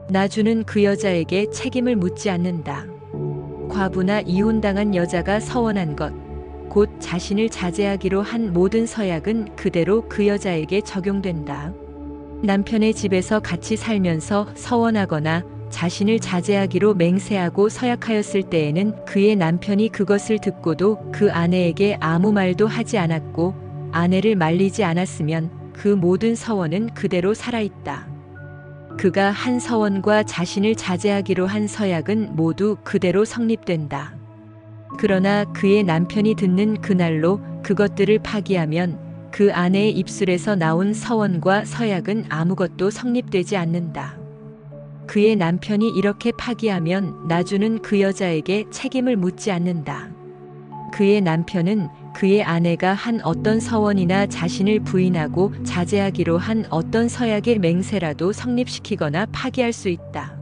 나주는 그 여자에게 책임을 묻지 않는다. 과부나 이혼당한 여자가 서원한 것, 곧 자신을 자제하기로 한 모든 서약은 그대로 그 여자에게 적용된다. 남편의 집에서 같이 살면서 서원하거나 자신을 자제하기로 맹세하고 서약하였을 때에는 그의 남편이 그것을 듣고도 그 아내에게 아무 말도 하지 않았고 아내를 말리지 않았으면 그 모든 서원은 그대로 살아있다. 그가 한 서원과 자신을 자제하기로 한 서약은 모두 그대로 성립된다. 그러나 그의 남편이 듣는 그날로 그것들을 파기하면 그 아내의 입술에서 나온 서원과 서약은 아무것도 성립되지 않는다. 그의 남편이 이렇게 파기하면 나주는 그 여자에게 책임을 묻지 않는다. 그의 남편은 그의 아내가 한 어떤 서원이나 자신을 부인하고 자제하기로 한 어떤 서약의 맹세라도 성립시키거나 파기할 수 있다.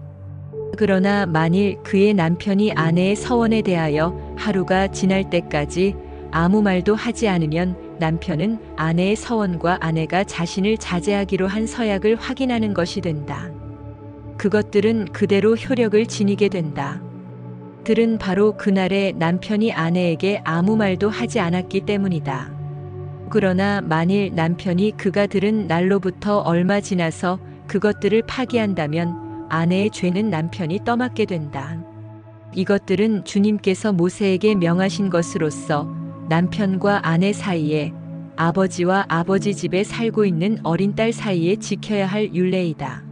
그러나 만일 그의 남편이 아내의 서원에 대하여 하루가 지날 때까지 아무 말도 하지 않으면 남편은 아내의 서원과 아내가 자신을 자제하기로 한 서약을 확인하는 것이 된다. 그것들은 그대로 효력을 지니게 된다. 들은 바로 그날에 남편이 아내에게 아무 말도 하지 않았기 때문이다. 그러나 만일 남편이 그가 들은 날로부터 얼마 지나서 그것들을 파기한다면 아내의 죄는 남편이 떠맡게 된다. 이것들은 주님께서 모세에게 명하신 것으로서 남편과 아내 사이에, 아버지와 아버지 집에 살고 있는 어린 딸 사이에 지켜야 할 율례이다.